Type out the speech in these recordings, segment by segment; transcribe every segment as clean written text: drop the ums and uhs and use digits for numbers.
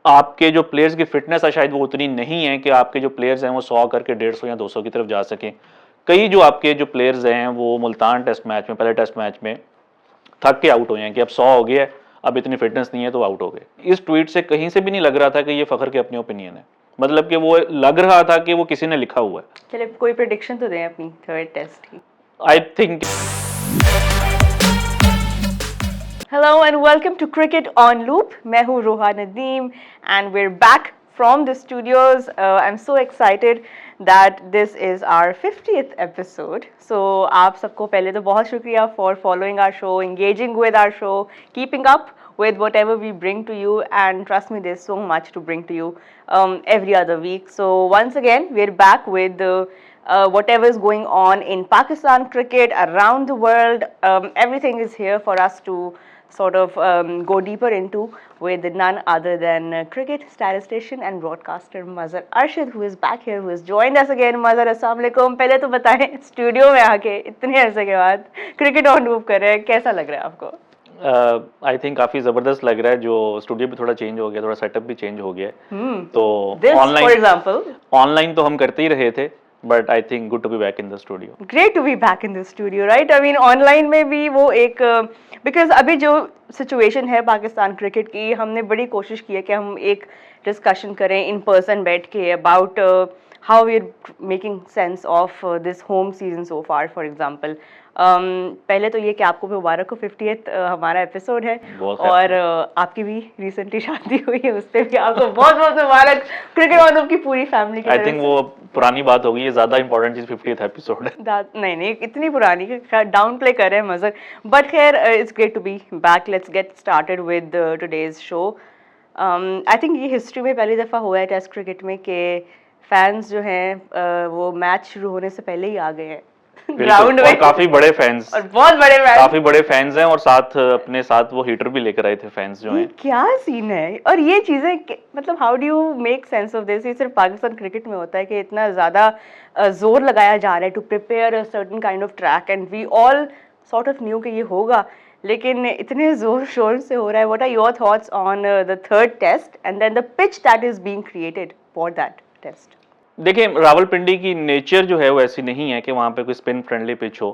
आपके जो प्लेयर्स की फिटनेस है शायद वो उतनी नहीं है कि आपके जो प्लेयर्स हैं वो 100 करके 150 या 200 की तरफ जा सकें। कई जो आपके जो प्लेयर्स हैं वो मुल्तान टेस्ट मैच में, पहले टेस्ट मैच में थक के आउट हुए हैं कि अब 100 हो गया है, अब इतनी फिटनेस नहीं है तो आउट हो गए। इस ट्वीट से कहीं से भी नहीं लग रहा था कि ये फ़खर के अपने ओपिनियन है, मतलब कि वो लग रहा था कि वो किसी ने लिखा हुआ है। चलिए कोई प्रेडिक्शन तो दें अपनी थर्ड टेस्ट की। I think Hello and welcome to Cricket on Loop. मैं हूँ रोहा Nadeem and we're back from the studios. I'm so excited that this is our 50th episode. So आप सबको पहले तो बहुत शुक्रिया for following our show, engaging with our show, keeping up with whatever we bring to you, and trust me, there's so much to bring to you every other week. So once again, we're back with whatever is going on in Pakistan cricket, around the world. Everything is here for us to sort of go deeper into with none other than cricket statistician and broadcaster Mazhar Arshid, who is back here, who has joined us again. Mazhar, अस्सलाम वालेकुम। पहले तो बताएं studio में आके इतने अरसे के बाद क्रिकेट ऑन लूप कर रहे हैं, कैसा लग रहा है आपको? आई थिंक काफ़ी ज़बरदस्त लग रहा है। जो स्टूडियो भी थोड़ा चेंज हो गया, थोड़ा सेटअप भी चेंज हो गया है। तो for example, ऑनलाइन तो हम करते ही रहे थे, but I think good to be back in the studio. Great to be back in the studio, right? I mean online में भी वो एक बिकॉज अभी जो सिचुएशन है पाकिस्तान क्रिकेट की, हमने बड़ी कोशिश की है कि हम एक डिस्कशन करें इन पर्सन बैठ के about how we are making sense of this home season so far. For example, पहले तो ये कि आपको मुबारक हो 50th हमारा एपिसोड है, और आपकी भी रिसेंटली शादी हुई है, उस पर भी आपको बहुत बहुत मुबारक क्रिकेट ऑन लूप की पूरी फैमिली की। आई थिंक वो पुरानी बात होगी, ये ज्यादा इंपॉर्टेंट चीज 50th एपिसोड है। नहीं इतनी पुरानी डाउन प्ले कर रहे हैं मजर, बट खैर it's great to be back. Let's get started with today's show. I think ये हिस्ट्री में पहली दफ़ा हुआ है टेस्ट क्रिकेट में कि फैंस जो हैं वो मैच शुरू होने से पहले ही आ गए हैं ग्राउंड में। काफी बड़े फैंस, और बहुत बड़े फैंस, काफी बड़े फैंस हैं, और साथ अपने साथ वो हीटर भी लेकर आए थे फैंस जो हैं। क्या सीन है? और ये चीजें मतलब how do you make sense of this? ये सिर्फ पाकिस्तान क्रिकेट में होता है कि इतना ज्यादा जोर लगाया जा रहा है to prepare a certain kind of track, and we all sort of knew कि ये होगा, लेकिन इतने जोर शोर से हो रहा है। What are your thoughts on the third test and then the pitch that is being created for that test? देखिए, रावलपिंडी की नेचर जो है वो ऐसी नहीं है कि वहाँ पे कोई स्पिन फ्रेंडली पिच हो,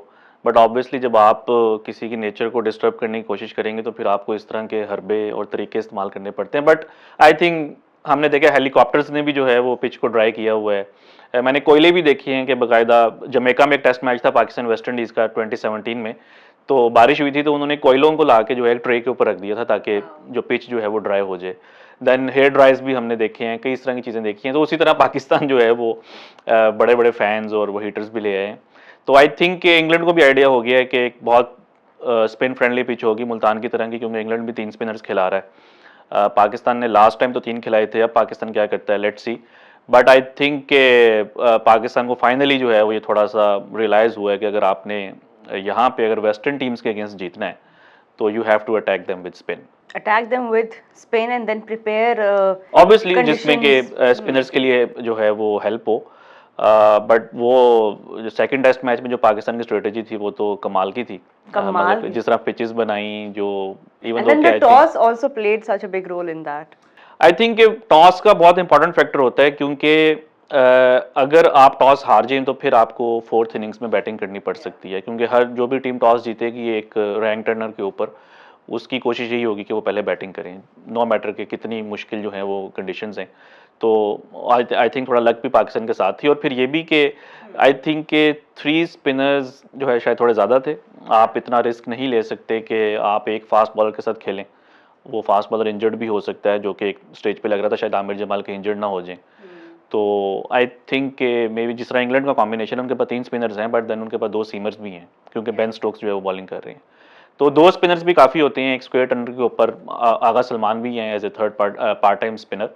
बट ऑब्वियसली जब आप किसी की नेचर को डिस्टर्ब करने की कोशिश करेंगे तो फिर आपको इस तरह के हरबे और तरीके इस्तेमाल करने पड़ते हैं। बट आई थिंक हमने देखा हेलीकॉप्टर्स ने भी जो है वो पिच को ड्राई किया हुआ है। मैंने कोयले भी देखी हैं कि बाकायदा जमैका में एक टेस्ट मैच था पाकिस्तान वेस्ट इंडीज़ का 2017 में, तो बारिश हुई थी तो उन्होंने कोयलों को ला के जो है एक ट्रे के ऊपर रख दिया था ताकि जो पिच जो है वो ड्राई हो जाए। देन हेयर ड्राइज भी हमने देखे हैं, कई इस तरह की चीज़ें देखी हैं। तो उसी तरह पाकिस्तान जो है वो बड़े बड़े फैंस और वो हीटर्स भी ले आए हैं। तो आई थिंक इंग्लैंड को भी आइडिया हो गया है कि एक बहुत स्पिन फ्रेंडली पिच होगी मुल्तान की तरह की, क्योंकि इंग्लैंड भी 3 स्पिनर्स खिला रहा है। पाकिस्तान ने लास्ट टाइम तो 3 खिलाए थे, अब पाकिस्तान क्या करता है, let's see. But I think के पाकिस्तान को फाइनली जो है वो ये थोड़ा सा रियलाइज़ हुआ है कि अगर आपने यहाँ पे अगर वेस्टर्न टीम्स के अगेंस्ट जीतना है तो you have to attack them with spin, attack them with spin and then prepare obviously जिसमें के स्पिनर्स के लिए जो है वो हेल्प हो। बट वो जो सेकंड टेस्ट मैच में जो पाकिस्तान की स्ट्रेटेजी थी वो तो कमाल की थी। मतलब जिस तरह पिचेस बनाई, जो even though toss also played such a big role in that. I think toss का बहुत इंपॉर्टेंट फैक्टर होता है, क्योंकि अगर आप टॉस हार जाएं तो फिर आपको 4th इनिंग्स में बैटिंग करनी पड़ सकती है, क्योंकि हर जो भी टीम टॉस जीतेगी एक रैंक टर्नर के ऊपर उसकी कोशिश यही होगी कि वो पहले बैटिंग करें, नो मैटर कि कितनी मुश्किल जो है वो कंडीशंस हैं। तो आई थिंक थोड़ा लक भी पाकिस्तान के साथ थी, और फिर ये भी कि आई थिंक के 3 स्पिनर्स जो है शायद थोड़े ज़्यादा थे। आप इतना रिस्क नहीं ले सकते कि आप एक फास्ट बॉलर के साथ खेलें, वो फास्ट बॉलर इंजर्ड भी हो सकता है, जो कि एक स्टेज पे लग रहा था शायद आमिर जमाल के इंजर्ड ना हो जाए। तो आई थिंक के मे बी जिस तरह इंग्लैंड का कॉम्बिनेशन है, उनके पास 3 स्पिनर्स हैं, बट देन उनके पास 2 सीमर्स भी हैं, क्योंकि बेन स्टोक्स जो है वो बॉलिंग कर रहे हैं। तो 2 स्पिनर्स भी काफ़ी होते हैं। एक स्क्वायर टर्नर के ऊपर आगा सलमान भी हैं as a third part time spinner.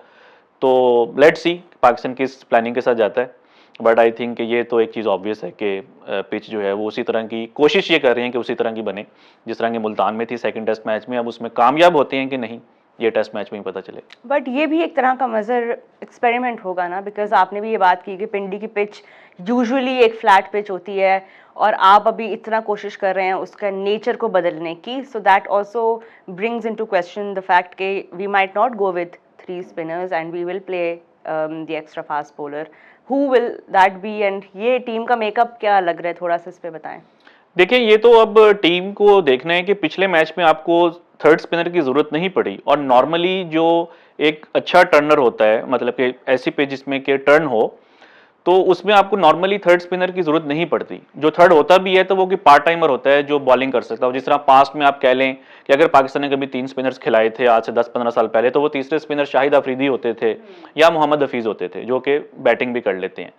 तो लेट्स सी पाकिस्तान किस प्लानिंग के साथ जाता है, बट आई थिंक ये तो एक चीज़ ऑब्वियस है कि पिच जो है वो उसी तरह की कोशिश ये कर रहे हैं कि उसी तरह की बने जिस तरह की मुल्तान में थी सेकंड टेस्ट मैच में। अब उसमें कामयाब होते हैं कि नहीं, ये टेस्ट मैच में ही पता चले। बट ये भी एक तरह का मज़र एक्सपेरिमेंट होगा ना, बिकॉज आपने भी ये बात की कि पिंडी की पिच यूजुअली एक फ्लैट पिच होती है, और आप अभी इतना कोशिश कर रहे हैं उसका नेचर को बदलने की, so that also brings in to question the fact कि we might not go with 3 spinners and we will play the extra fast bowler. Who will that be? And ये टीम का मेकअप क्या लग रहा है, थोड़ा सा इस पे बताएं। देखिए, ये तो अब टीम को देखना है कि पिछले मैच में आपको थर्ड स्पिनर की जरूरत नहीं पड़ी, और नॉर्मली जो एक अच्छा टर्नर होता है, मतलब कि ऐसी पे जिसमें कि टर्न हो, तो उसमें आपको नॉर्मली थर्ड स्पिनर की जरूरत नहीं पड़ती। जो थर्ड होता भी है तो वो कि पार्ट टाइमर होता है जो बॉलिंग कर सकता है। जिस तरह पास्ट में आप कह लें कि अगर पाकिस्तान ने कभी 3 स्पिनर्स खिलाए थे आज से 10-15 साल पहले, तो वो तीसरे स्पिनर शाहिद अफरीदी होते थे या मोहम्मद हफीज होते थे, जो कि बैटिंग भी कर लेते हैं।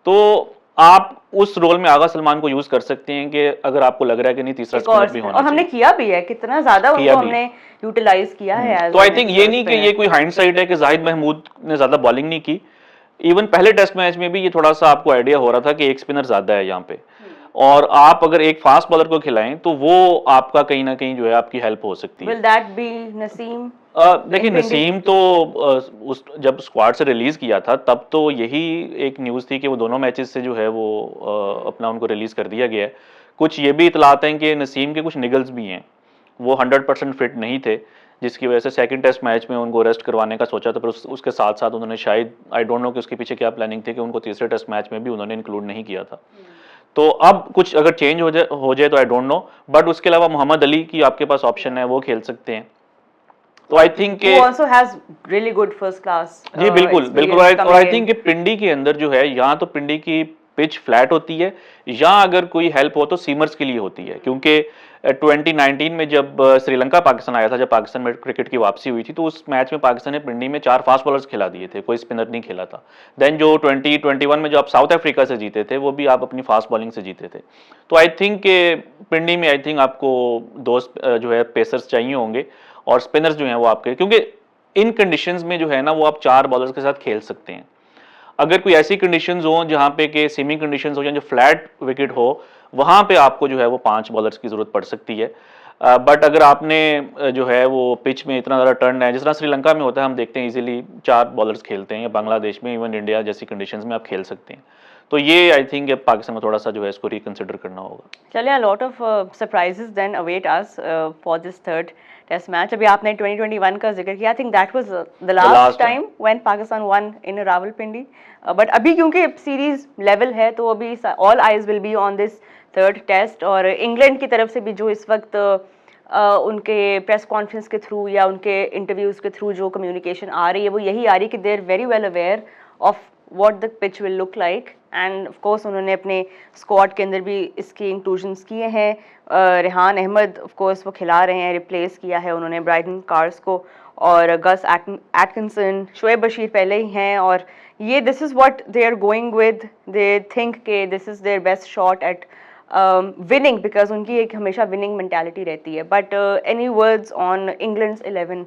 तो आप उस रोल में आगा सलमान को यूज कर सकते हैं कि अगर आपको लग रहा है कि नहीं तीसरा स्पिनर भी होना और हमने चाहिए। किया भी है, कितना ज्यादा उनको किया भी हमने यूटिलाइज किया है। तो आई थिंक ये नहीं कि ये कोई हाइंडसाइट है कि जाहिद महमूद ने ज्यादा बॉलिंग नहीं की। इवन पहले टेस्ट मैच में भी ये थोड़ा सा आपको आइडिया हो रहा था कि एक स्पिनर ज्यादा है यहाँ पे, और आप अगर एक फास्ट बॉलर को खिलाएं तो वो आपका कहीं ना कहीं जो है आपकी हेल्प हो सकती है। Will that be Naseem? देखिए, नसीम तो उस जब स्क्वाड से रिलीज किया था तब तो यही एक न्यूज थी कि वो दोनों मैचेस से जो है वो अपना उनको रिलीज कर दिया गया है। कुछ ये भी इतलात हैं कि नसीम के कुछ निगल्स भी हैं, वो 100% फिट नहीं थे, जिसकी वजह से सेकंड टेस्ट मैच में उनको रेस्ट करवाने का सोचा था, पर उसके साथ साथ उन्होंने शायद, आई डोंट नो कि उसके पीछे क्या प्लानिंग थी, कि उनको तीसरे टेस्ट मैच में भी उन्होंने इंक्लूड नहीं किया था। तो अब कुछ अगर चेंज हो जाए तो आई डोंट नो, बट उसके अलावा मोहम्मद अली की आपके पास ऑप्शन है, वो खेल सकते हैं। तो I think who also has really good first class जी बिल्कुल बिल्कुल, experience और आई coming थिंक कि पिंडी के अंदर जो है, यहाँ तो पिंडी की पिच फ्लैट होती है, या अगर कोई हेल्प हो तो सीमर्स के लिए होती है, क्योंकि 2019 में जब श्रीलंका पाकिस्तान आया था, जब पाकिस्तान में क्रिकेट की वापसी हुई थी, तो उस मैच में पाकिस्तान ने पिंडी में 4 फास्ट बॉलर्स खिला दिए थे, कोई स्पिनर नहीं खेला था। देन जो 2021 में जो आप साउथ अफ्रीका से जीते थे, वो भी आप अपनी फास्ट बॉलिंग से जीते थे। तो आई थिंक कि पिंडी में आई थिंक आपको दो जो है पेसर्स चाहिए होंगे, और स्पिनर्स जो हैं वो आपके, क्योंकि इन कंडीशंस में जो है ना वो आप 4 बॉलर्स के साथ खेल सकते हैं। अगर कोई ऐसी कंडीशंस हो जहां पे के सेमी कंडीशंस हो या जो फ्लैट विकेट हो, वहां पे आपको जो है वो 5 बॉलर्स की जरूरत पड़ सकती है। बट अगर आपने जो है वो पिच में इतना ज़्यादा टर्न है, जिस तरह श्रीलंका में होता है, हम देखते हैं इजीली 4 बॉलर्स खेलते हैं, या बांग्लादेश में, इवन इंडिया जैसी कंडीशंस में आप खेल सकते हैं। तो ये आई थिंक पाकिस्तान को थोड़ा सा जो है इसको रिकंसिडर करना होगा। चलिए, a lot of surprises then await us for this third test match. अभी आपने 2021 का जिक्र किया, I think that was the last time when Pakistan won in Rawalpindi. But अभी क्योंकि सीरीज लेवल है, तो अभी all eyes will be on this third test. और इंग्लैंड की तरफ से भी जो इस वक्त उनके प्रेस कॉन्फ्रेंस के थ्रू या उनके इंटरव्यूज के थ्रू जो कम्युनिकेशन आ रही है, वो यही आ रही है कि they are very well aware of what the pitch will look like, and of course उन्होंने अपने स्क्वाड के अंदर भी इसके इंक्लूजन्स किए हैं। रेहान अहमद ऑफ कोर्स वो खिला रहे हैं, रिप्लेस किया है उन्होंने ब्राइडन कार्स को, और गस एटकिंसन, शोएब बशीर पहले ही हैं, और ये this is what they are going with. They think के this is their best shot at winning, because उनकी एक हमेशा विनिंग मेंटालिटी रहती है। But any words on England's 11?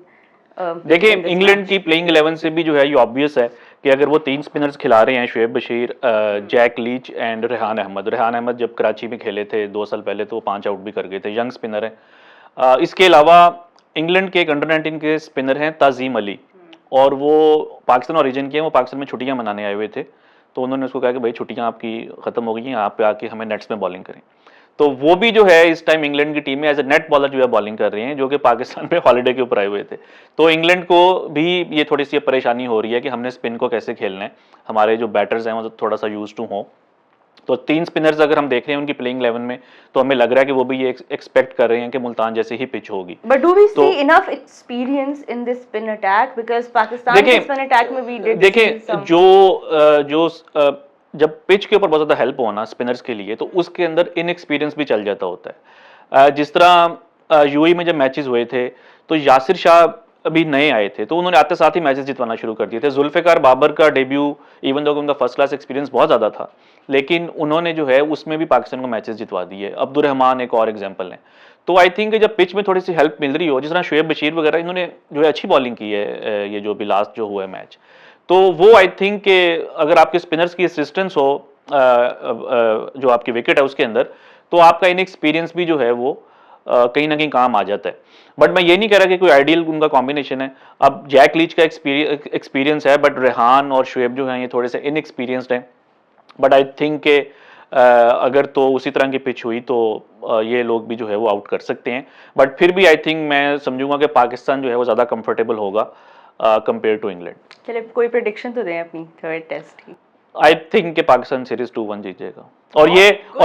देखिए, इंग्लैंड की प्लेइंग 11 से भी जो है ये ऑब्वियस है कि अगर वो 3 स्पिनर्स खिला रहे हैं, Shoaib Bashir, Jack Leach and Rehan Ahmed. Rehan Ahmed जब कराची में खेले थे 2 साल पहले, तो वो 5 आउट भी कर गए थे, यंग स्पिनर है। इसके अलावा इंग्लैंड के एक अंडर 19 के स्पिनर हैं ताजीम अली, और वो पाकिस्तान ओरिजिन के हैं, वो पाकिस्तान में छुट्टियां मनाने आए हुए थे, तो उन्होंने उसको कहा कि भाई छुट्टियां आपकी खत्म हो गई हैं, यहाँ पे आके हमें नेट्स में बॉलिंग करें। तो वो भी जो है इस टाइम इंग्लैंड की टीम में एज ए नेट बॉलर जो है बॉलिंग कर रहे हैं, जो कि पाकिस्तान में हॉलीडे के ऊपर आए हुए थे। तो इंग्लैंड को भी ये थोड़ी सी परेशानी हो रही है कि हमने स्पिन को कैसे खेलना है, हमारे जो बैटर्स हैं वो थोड़ा सा यूज टू हो। तो 3 स्पिनर्स अगर हम देख रहे हैं उनकी प्लेइंग 11 में, तो हमें लग रहा है कि वो भी ये एक्सपेक्ट कर रहे हैं कि मुल्तान जैसे ही पिच होगी। But do we see enough experience in this spin attack? Because Pakistan के spin attack में we did देखिए, see some... जो जब पिच के ऊपर बहुत ज़्यादा हेल्प होना स्पिनर्स के लिए, तो उसके अंदर इनएक्सपीरियंस भी चल जाता होता है। जिस तरह यूएई में जब मैचेस हुए थे, तो यासिर शाह अभी नए आए थे, तो उन्होंने आते साथ ही मैचेस जितवाना शुरू कर दिए थे। जुल्फिकार बाबर का डेब्यू, इवन दो उनका फर्स्ट क्लास एक्सपीरियंस बहुत ज़्यादा था, लेकिन उन्होंने जो है उसमें भी पाकिस्तान को मैचेस जितवा दिए। अब्दुर्रहमान एक और एग्जाम्पल है। तो आई थिंक जब पिच में थोड़ी सी हेल्प मिल रही हो, जिस तरह शोएब बशीर वगैरह, इन्होंने जो है अच्छी बॉलिंग की है, ये जो भी लास्ट जो हुआ है मैच, तो वो आई थिंक कि अगर आपके स्पिनर्स की असिस्टेंस हो जो आपकी विकेट है उसके अंदर, तो आपका इनएक्सपीरियंस भी जो है वो कहीं ना कहीं काम आ जाता है। बट मैं ये नहीं कह रहा कि कोई आइडियल उनका कॉम्बिनेशन है। अब जैक लीच का एक्सपीरियंस है, बट रेहान और शोएब जो हैं ये थोड़े से इनएक्सपीरियंस्ड हैं। बट आई थिंक के अगर तो उसी तरह की पिच हुई तो ये लोग भी जो है वो आउट कर सकते हैं। बट फिर भी आई थिंक मैं समझूंगा कि पाकिस्तान जो है वो ज़्यादा कंफर्टेबल होगा कंपेयर टू इंग्लैंड। चलिए कोई प्रेडिक्शन तो दें अपनी थर्ड टेस्ट की। आई थिंक कि पाकिस्तान सीरीज 2-1 जीतेगा। और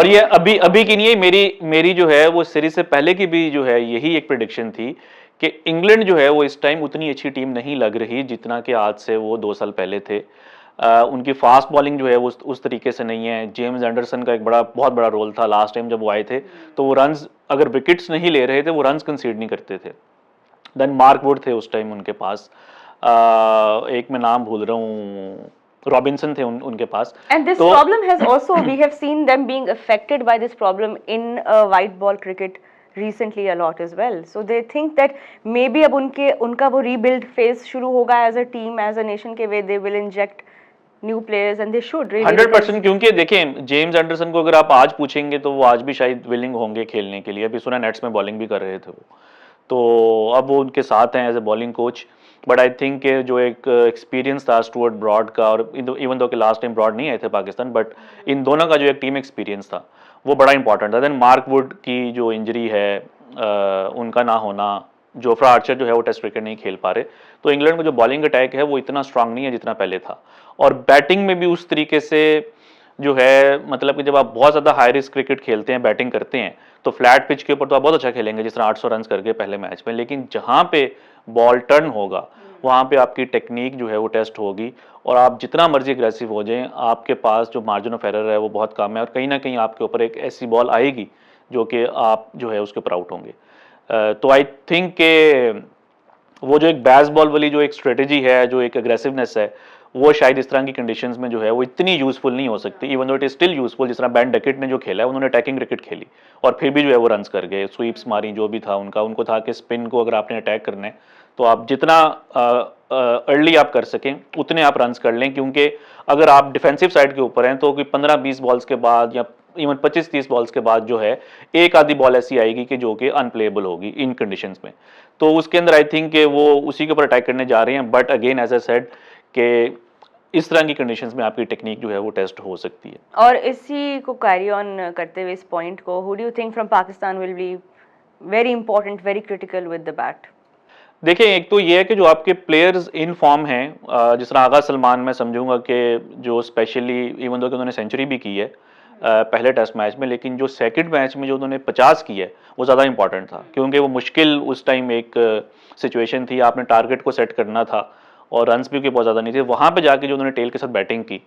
ये अभी अभी की नहीं है, मेरी जो है वो सीरीज से पहले की भी जो है यही एक प्रेडिक्शन थी कि इंग्लैंड जो है वो इस टाइम उतनी अच्छी टीम नहीं लग रही जितना कि आज से वो 2 साल पहले थे। उनकी फास्ट बॉलिंग जो है वो उस तरीके से नहीं है। जेम्स एंडरसन का एक बहुत बड़ा रोल था लास्ट टाइम जब वो आए थे, तो वो रन्स अगर विकेट्स नहीं ले रहे थे वो रन्स कंसीड नहीं करते थे। देन मार्क वुड थे उस टाइम उनके पास, एक मैं नाम भूल रहा हूँ, रॉबिन्सन थे उनके पास। And this problem has also, we have seen them being affected by this problem in white ball cricket recently a lot as well. So they think that maybe अब उनका वो rebuild phase शुरू होगा as a team, as a nation के way they will inject new players and they should really. 100%, क्योंकि देखें James Anderson को अगर आप आज पूछेंगे तो वो आज भी शायद विलिंग होंगे खेलने के लिए। अभी सुना नेट्स में बॉलिंग भी कर रहे थे वो, तो अब वो उनके साथ हैं as a bowling coach. But I think जो एक एक्सपीरियंस था स्टुअर्ट ब्रॉड का, और इवन दो कि लास्ट टाइम ब्रॉड नहीं आए थे पाकिस्तान, बट इन दोनों का जो एक टीम एक्सपीरियंस था वो बड़ा इंपॉर्टेंट था। देन मार्क वुड की जो इंजरी है, उनका ना होना, जोफ्रा आर्चर जो है वो टेस्ट क्रिकेट नहीं खेल पा रहे, तो इंग्लैंड में जो बॉलिंग अटैक है वो इतना स्ट्रांग नहीं है जितना पहले था। और बैटिंग में भी उस तरीके से जो है, मतलब कि जब आप बहुत ज़्यादा हाई रिस्क क्रिकेट खेलते हैं, बैटिंग करते हैं, तो फ्लैट पिच के ऊपर तो आप बहुत अच्छा खेलेंगे जिस तरह 800 रन करके पहले मैच में, लेकिन जहाँ पे बॉल टर्न होगा वहाँ पे आपकी टेक्निक जो है वो टेस्ट होगी, और आप जितना मर्जी अग्रेसिव हो जाएं आपके पास जो मार्जिन ऑफ एरर है वो बहुत कम है, और कहीं ना कहीं आपके ऊपर एक ऐसी बॉल आएगी जो कि आप जो है उसके ऊपर आउट होंगे। तो आई थिंक के वो जो एक बैस बॉल वाली जो एक स्ट्रेटेजी है, जो एक अग्रेसिवनेस है, वो शायद इस तरह की कंडीशंस में जो है वो इतनी यूजफुल नहीं हो सकती, even though it is still useful. जिस तरह बेन डकेट ने जो खेला है, उन्होंने अटैकिंग क्रिकेट खेली और फिर भी जो है वो रन्स कर गए, स्वीप्स मारी, जो भी था उनको था कि स्पिन को अगर आपने अटैक करना है तो आप जितना अर्ली आप कर सकें उतने आप रन्स कर लें, क्योंकि अगर आप डिफेंसिव साइड के ऊपर हैं तो कोई 15-20 बॉल्स के बाद या इवन 25-30 बॉल्स के बाद जो है एक आधी बॉल ऐसी आएगी कि जो कि अनप्लेएबल होगी इन कंडीशंस में, तो उसके अंदर आई थिंक कि वो उसी के ऊपर अटैक करने जा रहे हैं। But again as I said कि इस तरह की कंडीशंस में आपकी टेक्निक जो है वो टेस्ट हो सकती है। और इसी को कैरी ऑन करते हुए इस पॉइंट को, who do you think from Pakistan will be very important, very critical with the bat? देखिए, एक तो ये है कि जो आपके प्लेयर्स इन फॉर्म हैं, जिस तरह आगा सलमान, मैं समझूंगा कि जो स्पेशली इवन दो कि उन्होंने सेंचुरी भी की है पहले टेस्ट मैच में, लेकिन जो सेकंड मैच में जो उन्होंने 50 की है वो ज़्यादा इंपॉर्टेंट था, क्योंकि वो मुश्किल उस टाइम एक सिचुएशन थी, आपने टारगेट को सेट करना था और रन्स भी बहुत ज़्यादा नहीं थे। वहाँ पे जाके जो उन्होंने टेल के साथ बैटिंग की,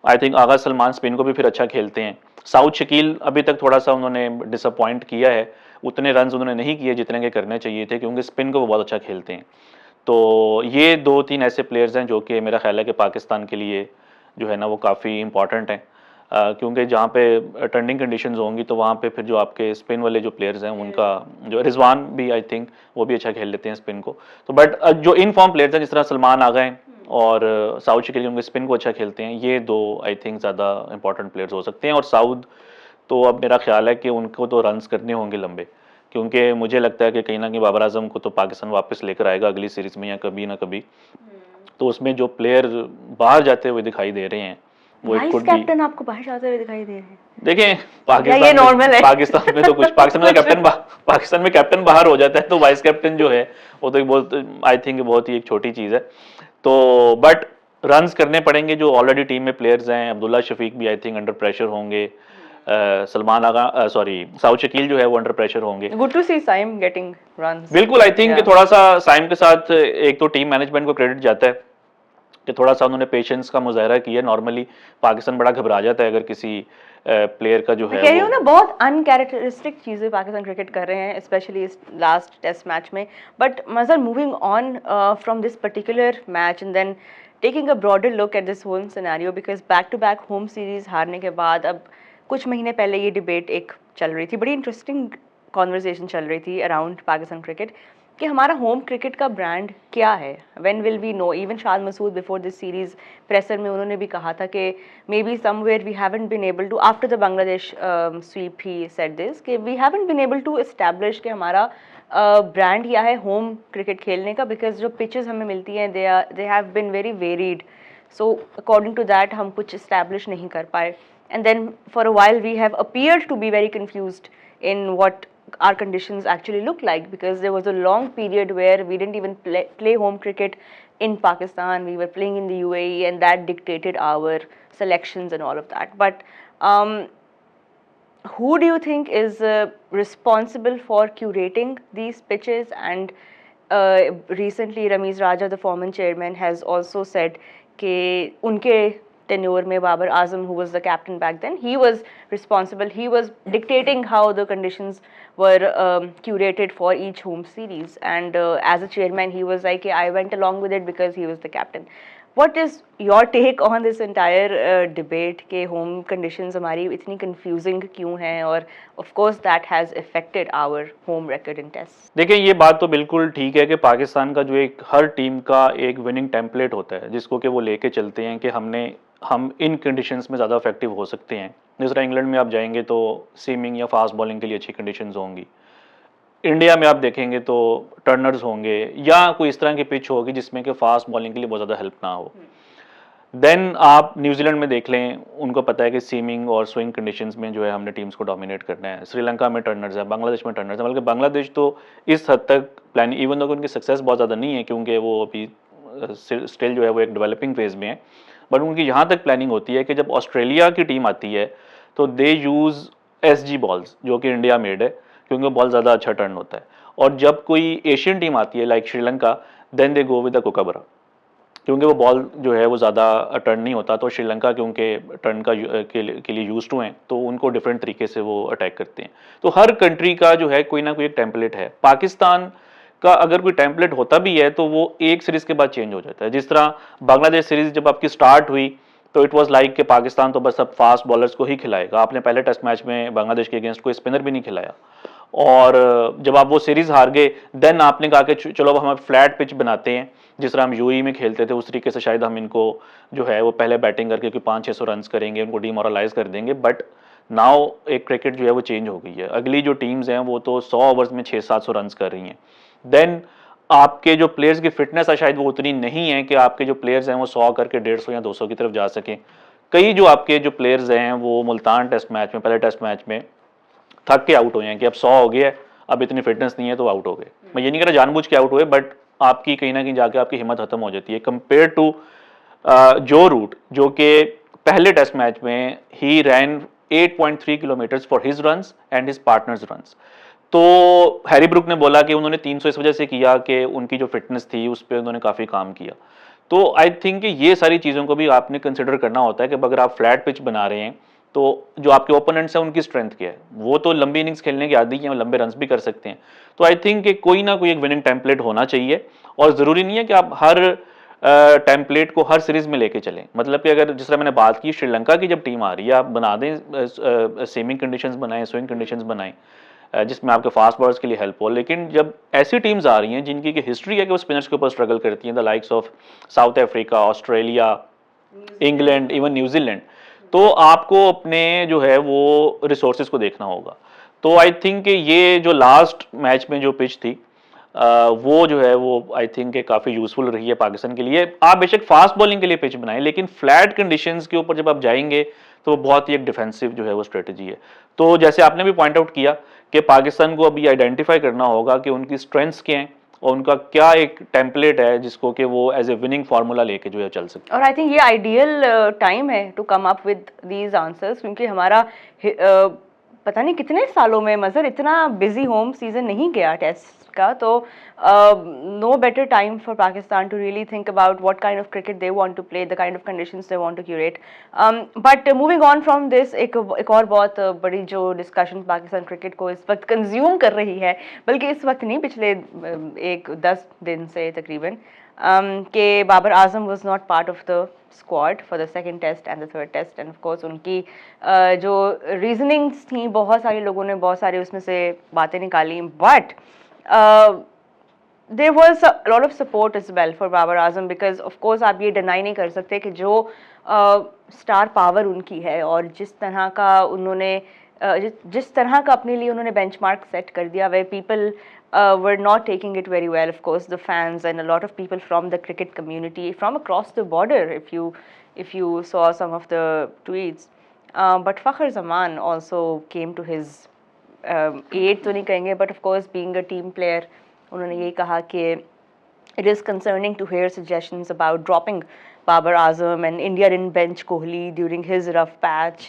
I think Agha Salman spin को भी फिर अच्छा खेलते हैं। साउथ शकील अभी तक थोड़ा सा उन्होंने डिसअपॉइंट किया है, उतने रन उन्होंने नहीं किए जितने के करने चाहिए थे, क्योंकि स्पिन को वो बहुत अच्छा खेलते हैं। तो ये 2-3 ऐसे प्लेयर्स हैं जो कि मेरा ख्याल है कि पाकिस्तान के लिए जो है ना वो काफ़ी इंपॉर्टेंट हैं, क्योंकि जहाँ पे टर्निंग कंडीशंस होंगी तो वहाँ पे फिर जो आपके स्पिन वाले जो प्लेयर्स हैं उनका, जो रिजवान भी आई थिंक वो भी अच्छा खेल लेते हैं स्पिन को, तो बट जो इन फॉर्म प्लेयर्स हैं जिस तरह सलमान आ गए और साउथ शकील उनके स्पिन को अच्छा खेलते हैं, ये दो आई थिंक ज़्यादा इंपॉर्टेंट प्लेयर्स हो सकते हैं। और साउथ तो अब मेरा ख्याल है कि उनको तो रन्स करने होंगे लंबे, क्योंकि मुझे लगता है कि कहीं ना कहीं बाबर आजम को तो पाकिस्तान वापस लेकर आएगा अगली सीरीज में या कभी ना कभी, तो उसमें जो प्लेयर बाहर जाते हुए दिखाई दे रहे हैं वो वाइस कैप्टन आपको बाहर जाते हुए दिखाई दे रहे हैं? देखें, पाकिस्तान में तो कुछ पाकिस्तान में कैप्टन बाहर हो जाता है तो वाइस कैप्टन जो है वो तो एक बहुत आई थिंक बहुत ही एक छोटी चीज़ है। तो बट रन्स करने पड़ेंगे, जो ऑलरेडी टीम में प्लेयर्स हैं, अब्दुल्ला शफीक भी आई थिंक अंडर प्रेशर होंगे, सलमान आगा साउथ शकील जो है वो अंडर प्रेशर होंगे। Good to see Saim getting runs. बिल्कुल, आई थिंक थोड़ा सा साइम के साथ एक तो टीम मैनेजमेंट को क्रेडिट जाता है कि थोड़ा सा उन्होंने पेशेंस का मुजाहरा किया। नॉर्मली पाकिस्तान बड़ा घबरा जाता है अगर किसी प्लेयर का जो है कह रही हूँ ना, बहुत अनकैरेक्टरिस्टिक चीज़ें पाकिस्तान क्रिकेट कर रहे हैं, स्पेशली इस लास्ट टेस्ट मैच में। But Mazhar, moving on from this particular match and then taking a broader look at this whole scenario, because back to back home series हारने के बाद अब कुछ महीने पहले ये डिबेट एक चल रही थी, बड़ी इंटरेस्टिंग कॉन्वर्जेशन चल रही थी अराउंड पाकिस्तान क्रिकेट कि हमारा होम क्रिकेट का ब्रांड क्या है, when will we know. Even Shan Masood before this series presser में उन्होंने भी कहा था कि maybe somewhere we haven't been able to, after the Bangladesh sweep he said this, कि we haven't been able to establish कि हमारा ब्रांड क्या है होम क्रिकेट खेलने का, बिकॉज जो पिचेस हमें मिलती हैं they have been very varied, so according to that हम कुछ इस्टेब्लिश नहीं कर पाए। And then for a while we have appeared to be very confused in what our conditions actually look like, because there was a long period where we didn't even play home cricket in Pakistan. We were playing in the UAE, and that dictated our selections and all of that. But who do you think is responsible for curating these pitches? And recently Ramiz Raja, the former chairman, has also said कि उनके tenure में Babar Azam, who was the captain back then, he was responsible. He was dictating how the conditions were curated for each home series. And as a chairman, he was like, I went along with it because he was the captain. What is your take on this entire debate कि home conditions हमारी इतनी confusing क्यों हैं, और of course that has affected our home record in tests? देखिए, ये बात तो बिल्कुल ठीक है कि पाकिस्तान का जो एक हर टीम का एक विनिंग टेम्पलेट होता है जिसको कि वो लेके चलते हैं कि हम इन कंडीशंस में ज़्यादा इफेक्टिव हो सकते हैं। जिस तरह इंग्लैंड में आप जाएंगे तो सीमिंग या फास्ट बॉलिंग के लिए अच्छी कंडीशंस होंगी। इंडिया में आप देखेंगे तो टर्नर्स होंगे या कोई इस तरह की पिच होगी जिसमें कि फास्ट बॉलिंग के लिए बहुत ज़्यादा हेल्प ना हो। देन आप न्यूजीलैंड में देख लें, उनको पता है कि सीमिंग और स्विंग कंडीशंस में जो है हमने टीम्स को डोमिनेट करना है। श्रीलंका में टर्नर्स है, बांग्लादेश में टर्नर्स है, बल्कि बांग्लादेश तो इस हद तक प्लानिंग, इवन तो उनकी सक्सेस बहुत ज़्यादा नहीं है क्योंकि वो अभी स्टिल जो है वो एक डेवलपिंग फेज में है, बट उनकी यहाँ तक प्लानिंग होती है कि जब ऑस्ट्रेलिया की टीम आती है तो दे यूज़ SG बॉल्स जो कि इंडिया मेड है क्योंकि बॉल ज़्यादा अच्छा टर्न होता है। और जब कोई एशियन टीम आती है like Sri Lanka, then they go with the Kookaburra क्योंकि वो बॉल जो है वो ज़्यादा टर्न नहीं होता, तो श्रीलंका क्योंकि टर्न के लिए यूज टू हैं तो उनको डिफरेंट तरीके से वो अटैक करते हैं। तो हर कंट्री का जो है कोई ना कोई एक टेम्पलेट है। पाकिस्तान का अगर कोई टेम्पलेट होता भी है तो वो एक सीरीज़ के बाद चेंज हो जाता है। जिस तरह बांग्लादेश सीरीज़ जब आपकी स्टार्ट हुई तो इट वाज लाइक कि पाकिस्तान तो बस अब फास्ट बॉलर्स को ही खिलाएगा। आपने पहले टेस्ट मैच में बांग्लादेश के अगेंस्ट कोई स्पिनर भी नहीं खिलाया, और जब आप वो सीरीज हार गए देन आपने कहा कि चलो अब हम फ्लैट पिच बनाते हैं जिस तरह हम यूएई में खेलते थे उस तरीके से शायद हम इनको जो है वो पहले बैटिंग करके 500-600 रन करेंगे, उनको डीमोरलाइज कर देंगे। बट नाउ एक क्रिकेट जो है वो चेंज हो गई है। अगली जो टीम्स हैं वो तो 100 ओवर्स में 600-700 रन कर रही हैं। देन आपके जो प्लेयर्स की फिटनेस है शायद वो उतनी नहीं है कि आपके जो प्लेयर्स हैं वो 100 करके 150 या 200 की तरफ जा सकें। कई जो आपके जो प्लेयर्स हैं वो मुल्तान टेस्ट मैच में, पहले टेस्ट मैच में थक के आउट हुए हैं कि अब 100 हो गया है, अब इतनी फिटनेस नहीं है तो आउट हो गए। मैं ये नहीं कह रहा जानबूझ के आउट हुए, बट आपकी कहीं ना कहीं जाके आपकी हिम्मत खत्म हो जाती है कंपेयर टू जो रूट जो कि पहले टेस्ट मैच में ही रैन 8.3 kilometres for his runs and his partners runs. तो हैरी ब्रुक ने बोला कि उन्होंने 300 इस वजह से किया कि उनकी जो फिटनेस थी उस पर उन्होंने काफ़ी काम किया। तो आई थिंक कि ये सारी चीज़ों को भी आपने कंसिडर करना होता है कि अगर आप फ्लैट पिच बना रहे हैं तो जो आपके ओपोनेंट्स हैं उनकी स्ट्रेंथ क्या है। वो तो लंबी इनिंग्स खेलने के आदी हैं, वो लंबे रन्स भी कर सकते हैं। तो आई थिंक कि कोई ना कोई एक विनिंग टेम्पलेट होना चाहिए, और ज़रूरी नहीं है कि आप हर टेम्पलेट को हर सीरीज में लेके चलें। मतलब कि अगर जिस तरह मैंने बात की श्रीलंका की जब टीम आ रही है आप बना दें सेमिंग कंडीशंस बनाएं, स्विंग कंडीशंस बनाएं जिसमें आपके फास्ट बॉलर्स के लिए हेल्प हो। लेकिन जब ऐसी टीम्स आ रही हैं जिनकी हिस्ट्री है कि वो स्पिनर्स के ऊपर स्ट्रगल करती हैं, the likes of south Africa, Australia, England, even New Zealand, तो आपको अपने जो है वो रिसोर्सेज को देखना होगा। तो आई थिंक कि ये जो लास्ट मैच में जो पिच थी वो जो है वो आई थिंक काफ़ी यूजफुल रही है पाकिस्तान के लिए। आप बेशक फास्ट बॉलिंग के लिए पिच बनाएं, लेकिन फ्लैट कंडीशंस के ऊपर जब आप जाएंगे तो बहुत ही एक डिफेंसिव जो है वो स्ट्रेटजी है। तो जैसे आपने भी पॉइंट आउट किया कि पाकिस्तान को अभी आइडेंटिफाई करना होगा कि उनकी स्ट्रेंथ्स क्या हैं और उनका क्या एक टेम्पलेट है जिसको कि वो एज ए विनिंग फार्मूला लेके जो है चल सकते। और आई थिंक ये आइडियल टाइम है to come up with these answers, क्योंकि हमारा पता नहीं कितने सालों में मज़र इतना बिजी होम सीजन नहीं गया टेस्ट का। तो no better time for Pakistan to really think about what kind of cricket they want to play, the kind of conditions they want to curate. But moving on from this, एक और बहुत बड़ी जो discussion Pakistan cricket को इस वक्त consume कर रही है, बल्कि इस वक्त नहीं पिछले 10 दिन से तकरीबन, कि Babar Azam was not part of the squad for the second test and the third test, and of course उनकी जो reasonings थी, बहुत सारे लोगों ने बहुत सारे उसमें से बातें निकाली, but there was a lot of support as well for Babar Azam, because of course आप ये deny नहीं कर सकते कि जो स्टार पावर उनकी है और जिस तरह का उन्होंने जिस तरह का अपने लिए उन्होंने बेंचमार्क सेट कर दिया, where people were not taking it very well, of course the fans and a lot of people from the cricket community from across the border, if you saw some of the tweets, but Fakhar Zaman also came to his एड तो नहीं कहेंगे, but of course being a team player उन्होंने ये कहा कि it is concerning to hear suggestions about dropping Babar Azam and India didn't bench Kohli during his rough patch.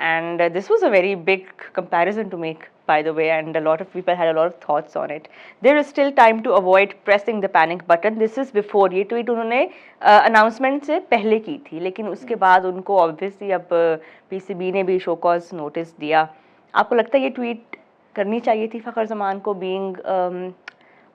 And this was a very big comparison to make, by the way, and a lot of people had a lot of thoughts on it. There is still time to avoid pressing the panic button. This is before, ये tweet उन्होंने announcement से पहले की थी, लेकिन उसके बाद उनको obviously अब PCB ने भी show cause notice दिया. आपको लगता है ये tweet करनी चाहिए थी फ़खर ज़मान को, being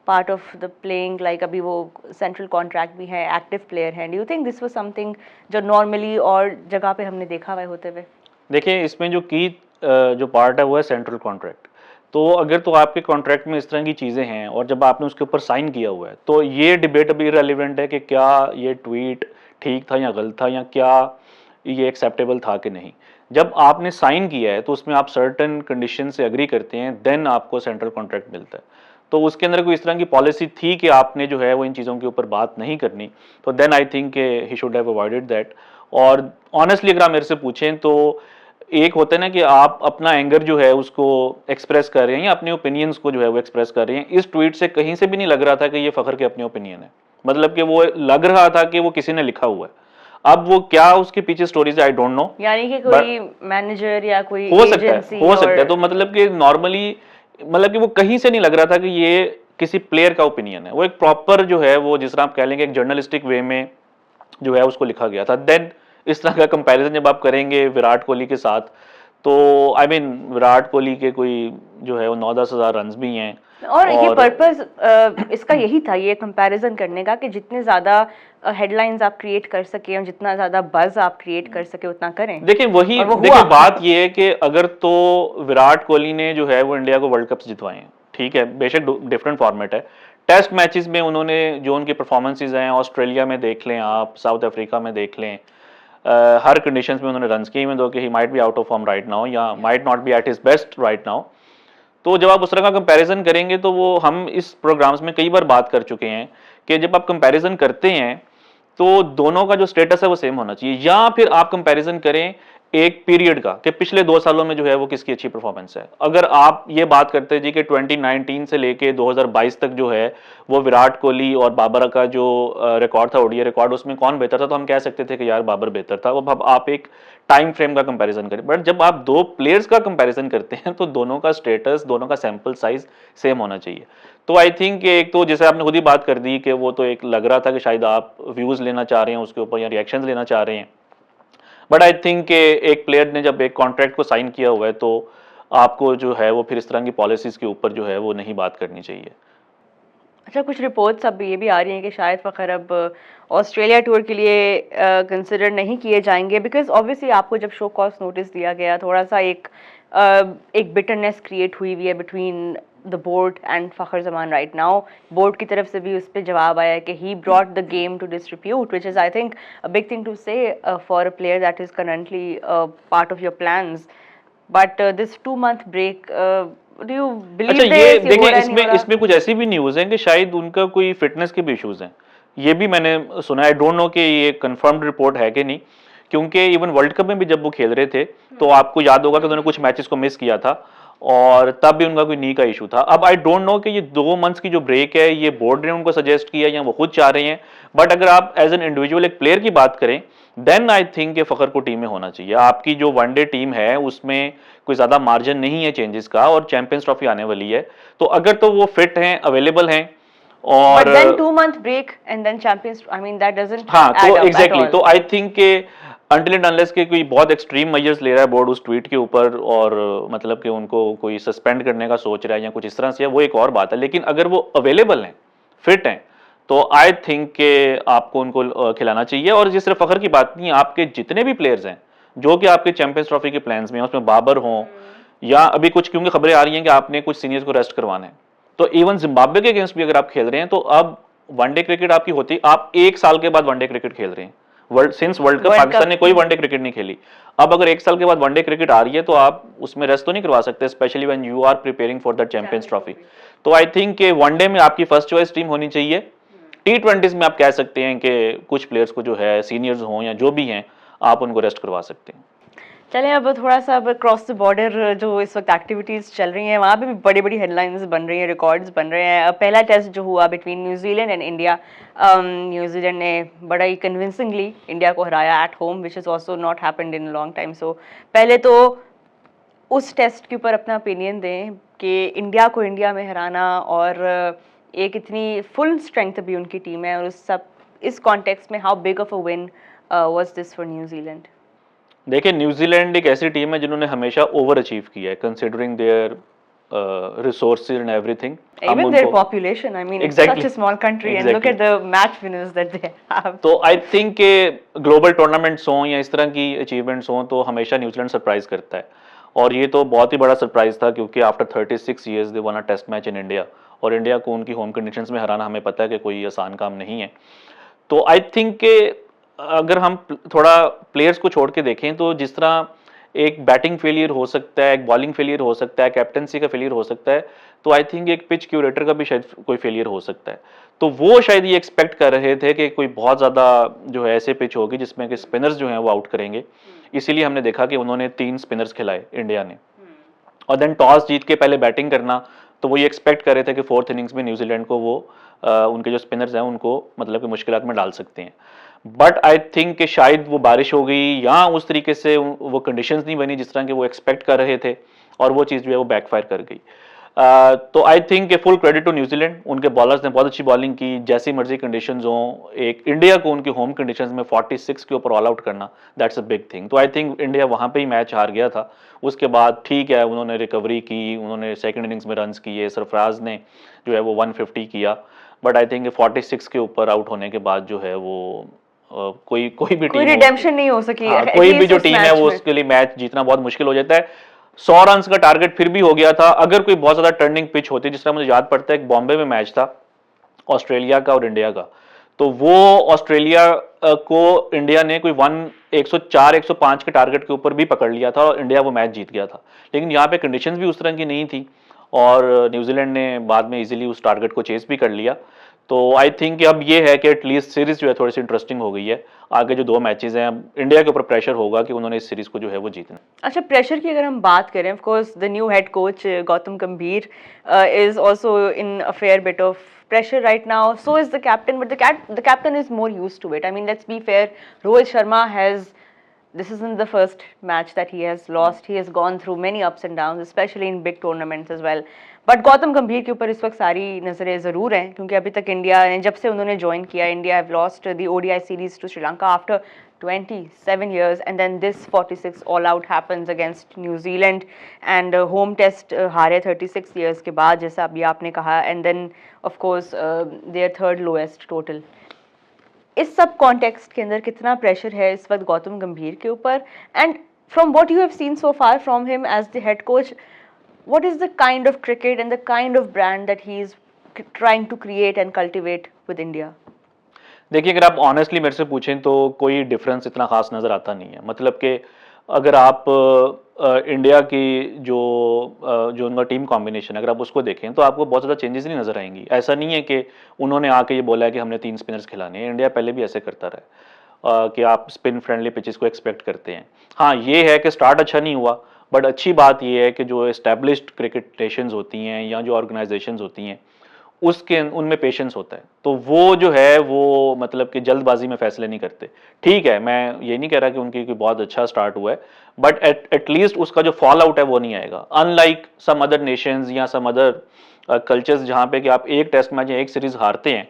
part of the playing, like अभी वो सेंट्रल कॉन्ट्रैक्ट भी है, एक्टिव प्लेयर हैं? Do you think this was something जो नॉर्मली और जगह पे हमने देखा हुआ है होते हुए? देखिए, इसमें जो की जो पार्ट है वो है सेंट्रल कॉन्ट्रैक्ट. तो अगर तो आपके कॉन्ट्रैक्ट में इस तरह की चीज़ें हैं और जब आपने उसके ऊपर साइन किया हुआ है, तो ये डिबेट अभी इररिलेवेंट है कि क्या ये ट्वीट ठीक था या गलत था, या क्या ये एक्सेप्टेबल था कि नहीं. जब आपने साइन किया है तो उसमें आप सर्टेन कंडीशन से एग्री करते हैं, देन आपको सेंट्रल कॉन्ट्रैक्ट मिलता है. तो उसके अंदर कोई इस तरह की पॉलिसी थी कि आपने जो है वो इन चीज़ों के ऊपर बात नहीं करनी, तो then I think he should have avoided that. और ऑनेस्टली अगर आप मेरे से पूछें तो एक होता है ना कि आप अपना एंगर जो है उसको एक्सप्रेस कर रहे हैं या अपने ओपिनियंस को जो है वो एक्सप्रेस कर रहे हैं. इस ट्वीट से कहीं से भी नहीं लग रहा था कि ये फ़खर के अपने ओपिनियन है, मतलब कि वो लग रहा था कि वो किसी ने लिखा हुआ है. अब वो क्या उसके पीछे स्टोरीज आई डोंट नो, यानी कि कोई मैनेजर या कोई हो सकता है. तो मतलब कि नॉर्मली मतलब कि वो कहीं से नहीं लग रहा था कि ये किसी प्लेयर का ओपिनियन है. वो एक प्रॉपर जो है वो जिस तरह आप कह लेंगे एक जर्नलिस्टिक वे में जो है उसको लिखा गया था. देन इस तरह का कंपैरिजन जब आप करेंगे विराट कोहली के साथ, तो आई मीन विराट कोहली के कोई जो है वो 9-10 हज़ार रन भी हैं. और ये पर्पस इसका यही था, ये कंपैरिजन करने का, कि जितने ज़्यादा हेडलाइंस आप क्रिएट कर सके और जितना ज़्यादा बज़ आप क्रिएट कर सके उतना करें. देखिए वही, देखिए बात ये है कि अगर तो विराट कोहली ने जो है वो इंडिया को वर्ल्ड कप जितवाए हैं, ठीक है, बेशक डिफरेंट फॉर्मेट है. टेस्ट मैचेस में उन्होंने जो उनकी परफॉर्मेंसेज हैं, ऑस्ट्रेलिया में देख लें आप, साउथ अफ्रीका में देख लें, हर कंडीशंस में उन्होंने रन किए, में दो कि he might be out of form right now या might not be at his best right now. तो जब आप उस तरह का कंपैरिजन करेंगे तो वो हम इस प्रोग्राम्स में कई बार बात कर चुके हैं कि जब आप कंपैरिजन करते हैं तो दोनों का जो स्टेटस है वो सेम होना चाहिए, या फिर आप कंपैरिजन करें एक पीरियड का कि पिछले 2 सालों में जो है वो किसकी अच्छी परफॉर्मेंस है. अगर आप ये बात करते हैं जी कि 2019 से लेके 2022 तक जो है वो विराट कोहली और बाबर का जो रिकॉर्ड था, ओडीआई रिकॉर्ड, उसमें कौन बेहतर था, तो हम कह सकते थे कि यार बाबर बेहतर था. अब आप एक टाइम फ्रेम का कंपैरिजन करें, बट जब आप दो प्लेयर्स का कंपैरिजन करते हैं तो दोनों का स्टेटस, दोनों का सैंपल साइज सेम होना चाहिए. तो आई थिंक एक तो जैसे आपने खुद ही बात कर दी कि वो तो एक लग रहा था कि शायद आप व्यूज लेना चाह रहे हैं उसके ऊपर या रिएक्शंस लेना चाह रहे हैं, बट आई थिंक एक प्लेयर ने जब एक कॉन्ट्रैक्ट को साइन किया हुआ है तो आपको जो है वो फिर इस तरह की पॉलिसीज के ऊपर जो है वो नहीं बात करनी चाहिए. अच्छा, कुछ रिपोर्ट्स अब ये भी आ रही हैं कि शायद फ़खर अब ऑस्ट्रेलिया टूर के लिए कंसिडर नहीं किए जाएंगे, बिकॉज ऑब्वियसली आपको जब शो कॉज नोटिस दिया गया थोड़ा सा एक बिटरनेस क्रिएट हुई है between the board and Fakhar Zaman right now. Board की तरफ से भी उस पर जवाब आया कि he brought the game to disrepute, which is I think a big thing to say for a player that is currently part of your plans. But this 2 month break, do you believe अच्छा, ये देखिए इसमें कुछ ऐसी भी news है कि शायद उनका कोई फिटनेस के भी इश्यूज हैं. ये भी मैंने सुना है, डोंट नो कि ये कंफर्म्ड रिपोर्ट है कि नहीं, क्योंकि इवन वर्ल्ड कप में भी जब वो खेल रहे थे तो आपको याद होगा कि उन्होंने कुछ मैचेस को मिस किया था और तब भी उनका कोई नी का इशू था. अब आई डोंट नो कि ये 2 months की जो ब्रेक है ये बोर्ड ने उनको सजेस्ट किया या वो खुद चाह रहे हैं, बट अगर आप एज एन इंडिविजुअल एक प्लेयर की बात करें देन आई थिंक कि फ़खर को टीम में होना चाहिए. आपकी जो वनडे टीम है उसमें कोई ज़्यादा मार्जिन नहीं है चेंजेस का, और चैंपियंस ट्रॉफी आने वाली है, तो अगर तो वो फिट हैं, अवेलेबल हैं, और But then 2 month break and then champions, I mean that doesn't हाँ, add तो up at एग्जैक्टली all. तो आई थिंक के अनटिल एंड अनलेस के कोई बहुत एक्सट्रीम मेजर्स ले रहा है बोर्ड उस ट्वीट के ऊपर और मतलब कि उनको कोई सस्पेंड करने का सोच रहा है या कुछ इस तरह से है, वो एक और बात है. लेकिन अगर वो अवेलेबल हैं, फिट हैं, तो आई थिंक के आपको उनको खिलाना चाहिए. और ये सिर्फ फ़खर की बात नहीं, आपके जितने भी प्लेयर्स हैं जो कि आपके चैंपियंस ट्रॉफी के प्लान्स में हैं, उसमें बाबर हों या अभी कुछ, क्योंकि खबरें आ रही हैं कि आपने कुछ सीनियर्स को रेस्ट करवाना है, तो इवन जिम्बाब्वे के अगेंस्ट भी अगर आप खेल रहे हैं तो अब वनडे क्रिकेट आपकी होती, आप 1 साल के बाद वनडे क्रिकेट खेल रहे हैं. सिंस वर्ल्ड कप पाकिस्तान ने कोई वनडे क्रिकेट नहीं खेली. अब अगर 1 साल के बाद वनडे क्रिकेट आ रही है तो आप उसमें रेस्ट तो नहीं करवा सकते, specially when you are preparing for that champions trophy. तो आई थिंक कि वनडे में आपकी फर्स्ट चॉइस टीम होनी चाहिए. T20s में आप कह सकते हैं कि कुछ प्लेयर्स को जो है सीनियर्स हों या जो भी हैं आप उनको रेस्ट करवा सकते हैं. चलें अब थोड़ा सा अब क्रॉस द बॉर्डर जो इस वक्त एक्टिविटीज़ चल रही हैं वहाँ पे भी बड़ी बड़ी हेडलाइंस बन रही हैं, रिकॉर्ड्स बन रहे हैं। पहला टेस्ट जो हुआ between New Zealand and India, New Zealand ने बड़ा ही कन्विंसिंगली इंडिया को हराया at home, which is also not happened in long time. So पहले तो उस टेस्ट के ऊपर अपना ओपिनियन दें कि इंडिया को इंडिया में हराना और एक इतनी फुल स्ट्रेंथ भी उनकी टीम है, और उस सब इस कॉन्टेक्स्ट में how big of a win was this for New Zealand? देखिए, न्यूजीलैंड एक ऐसी टीम है जिन्होंने हमेशा ओवर अचीव किया है considering there resources and everything. Even their population, I mean, it's such a small country, and look at the match winners that they have. तो I think के ग्लोबल टूर्नामेंट्स हों या इस तरह की अचीवमेंट्स हों तो हमेशा न्यूजीलैंड सरप्राइज करता है, और ये तो बहुत ही बड़ा सरप्राइज था क्योंकि after 36 years they won a test match in India, और इंडिया को उनकी होम कंडीशंस में हराना हमें पता है कि कोई आसान काम नहीं है। तो आई थिंक के अगर हम थोड़ा प्लेयर्स को छोड़ के देखें तो जिस तरह एक बैटिंग फेलियर हो सकता है, एक बॉलिंग फेलियर हो सकता है, कैप्टनसी का फेलियर हो सकता है, तो आई थिंक एक पिच क्यूरेटर का भी शायद कोई फेलियर हो सकता है। तो वो शायद ये एक्सपेक्ट कर रहे थे कि कोई बहुत ज़्यादा जो है ऐसे पिच होगी जिसमें कि स्पिनर्स जो हैं वो आउट करेंगे, इसीलिए हमने देखा कि उन्होंने 3 स्पिनर्स खिलाए इंडिया ने, और देन टॉस जीत के पहले बैटिंग करना, तो वो ये एक्सपेक्ट कर रहे थे कि 4th इनिंग्स में न्यूजीलैंड को वो उनके जो स्पिनर्स हैं उनको मतलब कि मुश्किलात में डाल सकते हैं। बट आई थिंक कि शायद वो बारिश हो गई या उस तरीके से वो कंडीशंस नहीं बनी जिस तरह के वो एक्सपेक्ट कर रहे थे, और वो चीज़ जो है वो बैकफायर कर गई। तो I think full credit to New Zealand, उनके बॉलर्स ने बहुत अच्छी बॉलिंग की, जैसी मर्जी कंडीशंस हों, एक इंडिया को उनकी होम कंडीशंस में 46 के ऊपर ऑल आउट करना, दैट्स अ बिग थिंग। तो आई थिंक इंडिया वहाँ पे ही मैच हार गया था। उसके बाद ठीक है, उन्होंने रिकवरी की, उन्होंने सेकंड इनिंग्स में रन्स किए, सरफराज ने जो है वो 150 किया, बट आई थिंक 46 के ऊपर आउट होने के बाद जो है वो कोई कोई भी कोई टीम रिडेम्पशन नहीं हो सकी। हाँ, कोई भी जो टीम है वो उसके लिए मैच जीतना बहुत मुश्किल हो जाता है। 100 रन्स का टारगेट फिर भी हो गया था, अगर कोई बहुत ज्यादा टर्निंग पिच होती, जिस तरह मुझे याद पड़ता है एक बॉम्बे में मैच था ऑस्ट्रेलिया का और इंडिया का, तो वो ऑस्ट्रेलिया को इंडिया ने कोई 104 105 के टारगेट के ऊपर भी पकड़ लिया था और इंडिया वो मैच जीत गया था। लेकिन यहाँ पे कंडीशंस भी उस तरह की नहीं थी, और न्यूजीलैंड ने बाद में इजीली उस टारगेट को चेस भी कर लिया। तो आई थिंक अब ये है कि एटलीस्ट सीरीज जो है थोड़ी सी इंटरेस्टिंग हो गई है। आगे जो 2 मैचेस हैं, अब इंडिया के ऊपर प्रेशर होगा कि उन्होंने इस सीरीज को जो है वो जीतना। अच्छा, प्रेशर की अगर हम बात करें, of course the new head coach Gautam Gambhir is also in a fair bit of pressure right now. So is the captain, but the captain is more used to it. I mean, let's be fair. Rohit Sharma has, this isn't the first match that he has lost. He has gone through many ups and downs, especially in big tournaments as well. But Gautam Gambhir के ऊपर इस वक्त सारी नज़रें ज़रूर हैं, क्योंकि अभी तक इंडिया ने, जब से उन्होंने ज्वाइन किया, India have lost the ODI series to Sri आफ्टर 27 years, and then this 46 all out happens against New Zealand, and home test हारे 36 years के बाद, जैसा अभी आपने कहा, and then of course their third lowest total. इस सब कॉन्टेक्स्ट के अंदर कितना प्रेशर है इस वक्त गौतम गंभीर के ऊपर, and from what you have seen so far from him as the head coach, what is the kind of cricket and the kind of brand that he is trying to create and cultivate with India? देखिए, अगर आप honestly मेरे से पूछें तो कोई difference इतना खास नज़र आता नहीं है। मतलब कि अगर आप इंडिया की जो उनका टीम कॉम्बिनेशन है, अगर आप उसको देखें तो आपको बहुत ज़्यादा चेंजेस नहीं नज़र आएंगी। ऐसा नहीं है कि उन्होंने आके ये बोला है कि हमने 3 स्पिनर्स खिलाने हैं। इंडिया पहले भी ऐसे करता रहा कि आप स्पिन फ्रेंडली पिचेस को एक्सपेक्ट करते हैं। हाँ, ये है कि स्टार्ट अच्छा नहीं हुआ, बट अच्छी बात ये है कि जो एस्टैब्लिश्ड क्रिकेट नेशंस होती हैं या जो ऑर्गेनाइजेशंस होती हैं उसके उनमें पेशेंस होता है, तो वो जो है वो मतलब कि जल्दबाजी में फैसले नहीं करते। ठीक है, मैं ये नहीं कह रहा कि उनकी कोई बहुत अच्छा स्टार्ट हुआ है, बट एटलीस्ट उसका जो फॉल आउट है वो नहीं आएगा, अनलाइक सम अदर नेशंस या सम अदर कल्चर्स जहाँ पे कि आप एक टेस्ट मैच या एक सीरीज हारते हैं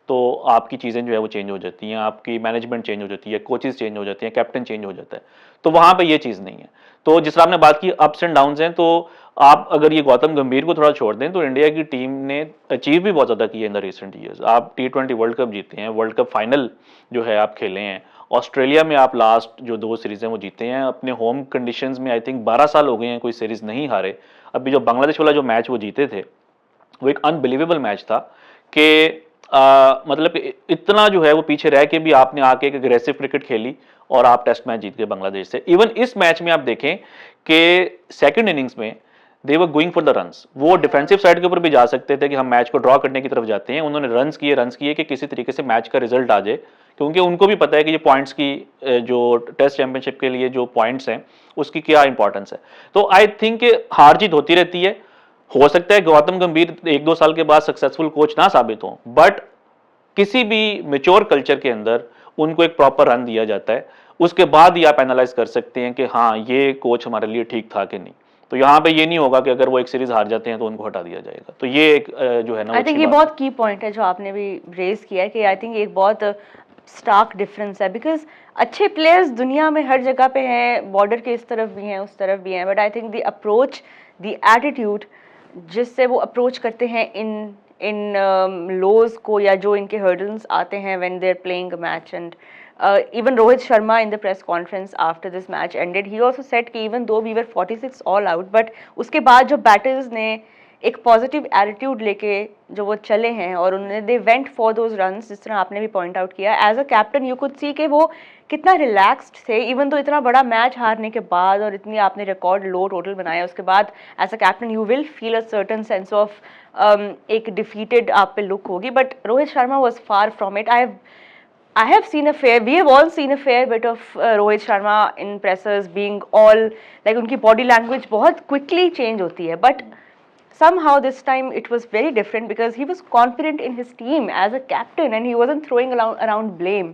तो आपकी चीज़ें जो है वो चेंज हो जाती हैं, आपकी मैनेजमेंट चेंज हो जाती है, कोचेस चेंज हो जाते हैं, कैप्टन चेंज हो जाता है। तो वहाँ पे ये चीज़ नहीं है। तो जिस तरह आपने बात की अप्स एंड डाउन्स हैं, तो आप अगर ये गौतम गंभीर को थोड़ा छोड़ दें तो इंडिया की टीम ने अचीव भी बहुत ज़्यादा किया इन द रिसेंट ईयर्स। आप T20 वर्ल्ड कप जीते हैं, वर्ल्ड कप फाइनल जो है आप खेले हैं, ऑस्ट्रेलिया में आप लास्ट जो 2 सीरीज़ हैं वो जीते हैं, अपने होम कंडीशंस में आई थिंक 12 साल हो गए हैं कोई सीरीज़ नहीं हारे। अभी जो बांग्लादेश वाला जो मैच वो जीते थे वो एक अनबिलीवेबल मैच था कि मतलब कि इतना जो है वो पीछे रह के भी आपने आके एक अग्रेसिव क्रिकेट खेली और आप टेस्ट मैच जीत गए बांग्लादेश से। इवन इस मैच में आप देखें कि सेकंड इनिंग्स में they were going for the runs, वो डिफेंसिव साइड के ऊपर भी जा सकते थे कि हम मैच को ड्रॉ करने की तरफ जाते हैं, उन्होंने रन्स किए कि किसी तरीके से मैच का रिजल्ट आ जाए क्योंकि उनको भी पता है कि ये पॉइंट्स की जो टेस्ट चैंपियनशिप के लिए जो पॉइंट्स हैं उसकी क्या इंपॉर्टेंस है। तो आई थिंक हार जीत होती रहती है। हो सकता है गौतम गंभीर 1-2 साल के बाद सक्सेसफुल कोच ना साबित हो, बट किसी भी मेच्योर कल्चर के अंदर उनको एक प्रॉपर रन दिया जाता है, उसके बाद ही आप एनालाइज कर सकते हैं कि हाँ ये कोच हमारे लिए ठीक था कि नहीं। तो यहाँ पे ये नहीं होगा कि अगर वो एक सीरीज हार जाते हैं तो उनको हटा दिया जाएगा। तो ये एक जो है ना आई थिंक ये बहुत की पॉइंट है जो आपने भी रेज किया है कि आई थिंक एक बहुत स्टार्क डिफरेंस है, बिकॉज अच्छे प्लेयर्स दुनिया में हर जगह पे हैं, बॉर्डर के इस तरफ भी हैं उस तरफ भी हैं, but I think the approach, the attitude जिससे वो अप्रोच करते हैं इन लोज को या जो इनके हर्डल्स आते हैं when they are playing a match. And even Rohit Sharma in the press conference after this match ended, he also said कि even though we were 46 all out, but उसके बाद जो बैटर्स ने एक पॉजिटिव एटीट्यूड लेके जो वो चले हैं और उन्होंने they went for those runs, जिस तरह आपने भी पॉइंट आउट किया, as a captain you could see कि वो कितना रिलैक्स्ड थे इवन तो इतना बड़ा मैच हारने के बाद और इतनी आपने रिकॉर्ड लो टोटल बनाया उसके बाद as a captain you will feel a certain sense of एक डिफीटेड आप पे लुक होगी, but Rohit Sharma was far from it. I have seen a fair, we have all seen a fair bit of Rohit Sharma in pressers being all like उनकी body language बहुत quickly change होती है, but somehow this time it was very different because he was confident in his team as a captain and he wasn't throwing around blame.